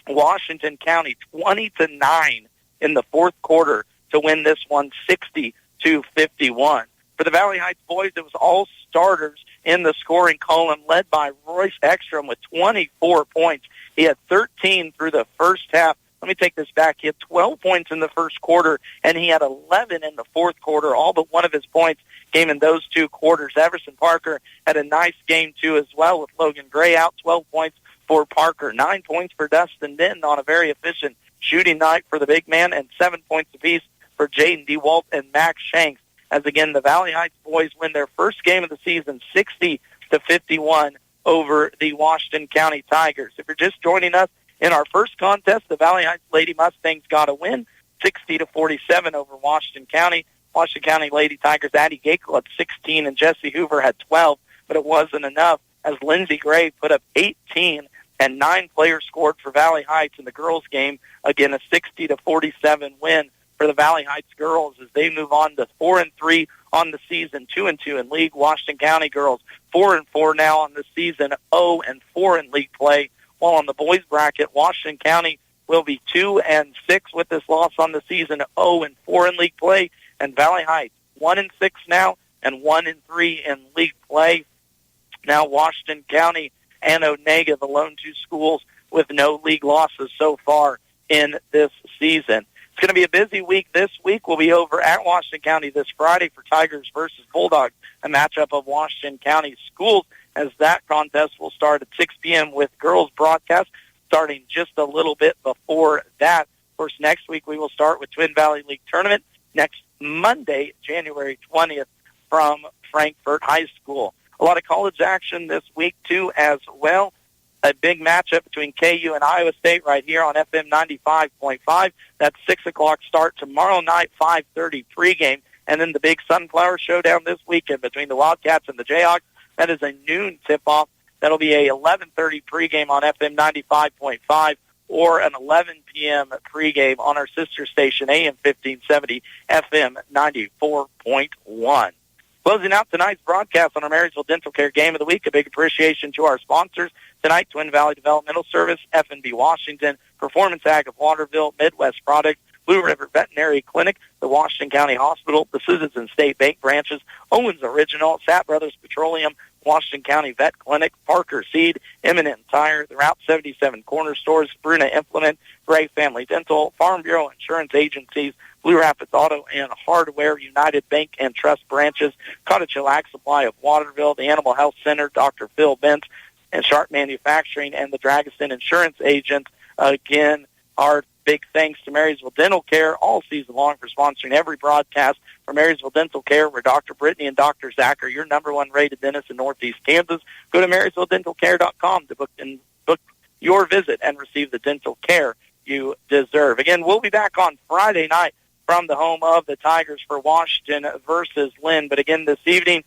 Washington County 20-9 in the fourth quarter to win this one 60-51. For the Valley Heights boys, it was all starters in the scoring column, led by Royce Ekstrom with 24 points. He had 13 through the first half. Let me take this back. He had 12 points in the first quarter, and he had 11 in the fourth quarter. All but one of his points came in those 2 quarters. Everson Parker had a nice game, too, as well, with Logan Gray out, 12 points for Parker, 9 points for Dustin Denton on a very efficient shooting night for the big man, and 7 points apiece for Jaden DeWalt and Max Shanks. As again, the Valley Heights boys win their first game of the season, 60-51 over the Washington County Tigers. If you're just joining us in our first contest, the Valley Heights Lady Mustangs got a win, 60-47 over Washington County. Washington County Lady Tigers, Addie Gakel had 16 and Jesse Hoover had 12, but it wasn't enough as Lindsey Gray put up 18 and 9 players scored for Valley Heights in the girls' game. Again, a 60-47 win for the Valley Heights girls as they move on to 4-3 on the season, 2-2 in league. Washington County girls 4-4 now on the season, 0-4 in league play. While on the boys' bracket, Washington County will be 2-6 with this loss on the season, 0-4 in league play, and Valley Heights 1-6 now and 1-3 in league play. Now Washington County and Onega, the lone 2 schools with no league losses so far in this season. It's going to be a busy week. This week will be over at Washington County this Friday for Tigers versus Bulldogs, a matchup of Washington County schools, as that contest will start at 6 p.m. with girls broadcast starting just a little bit before that. Of course, next week we will start with Twin Valley League Tournament next Monday, January 20th, from Frankfort High School. A lot of college action this week, too, as well. A big matchup between KU and Iowa State right here on FM 95.5. That's 6 o'clock start tomorrow night, 5:30 pregame. And then the big Sunflower Showdown this weekend between the Wildcats and the Jayhawks. That is a noon tip-off. That'll be a 11:30 pregame on FM 95.5 or an 11 p.m. pregame on our sister station, AM 1570, FM 94.1. Closing out tonight's broadcast on our Marysville Dental Care Game of the Week, a big appreciation to our sponsors. Tonight, Twin Valley Developmental Service, F&B Washington, Performance Ag of Waterville, Midwest Products, Blue River Veterinary Clinic, the Washington County Hospital, the Citizens State Bank branches, Owens Original, Sat Brothers Petroleum, Washington County Vet Clinic, Parker Seed, Eminent Tire, the Route 77 Corner Stores, Bruna Implement, Gray Family Dental, Farm Bureau Insurance Agencies, Blue Rapids Auto and Hardware, United Bank and Trust branches, Cottage Hill Ag Supply of Waterville, the Animal Health Center, Dr. Phil Bentz, and Sharp Manufacturing, and the Dragiston Insurance Agents. Again, our big thanks to Marysville Dental Care all season long for sponsoring every broadcast for Marysville Dental Care, where Dr. Brittany and Dr. Zach are your number one rated dentists in Northeast Kansas. Go to MarysvilleDentalCare.com to book your visit and receive the dental care you deserve. Again, we'll be back on Friday night from the home of the Tigers for Washington versus Lynn. But again, this evening,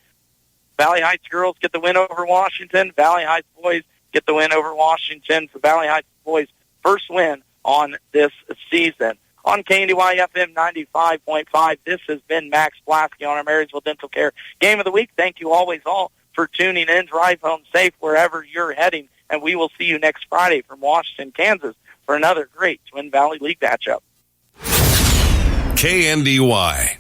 Valley Heights girls get the win over Washington. Valley Heights boys get the win over Washington. For Valley Heights boys' first win on this season. On KNDY FM 95.5, this has been Max Blasky on our Marysville Dental Care Game of the Week. Thank you always all for tuning in. Drive home safe wherever you're heading, and we will see you next Friday from Washington, Kansas for another great Twin Valley League matchup. KNDY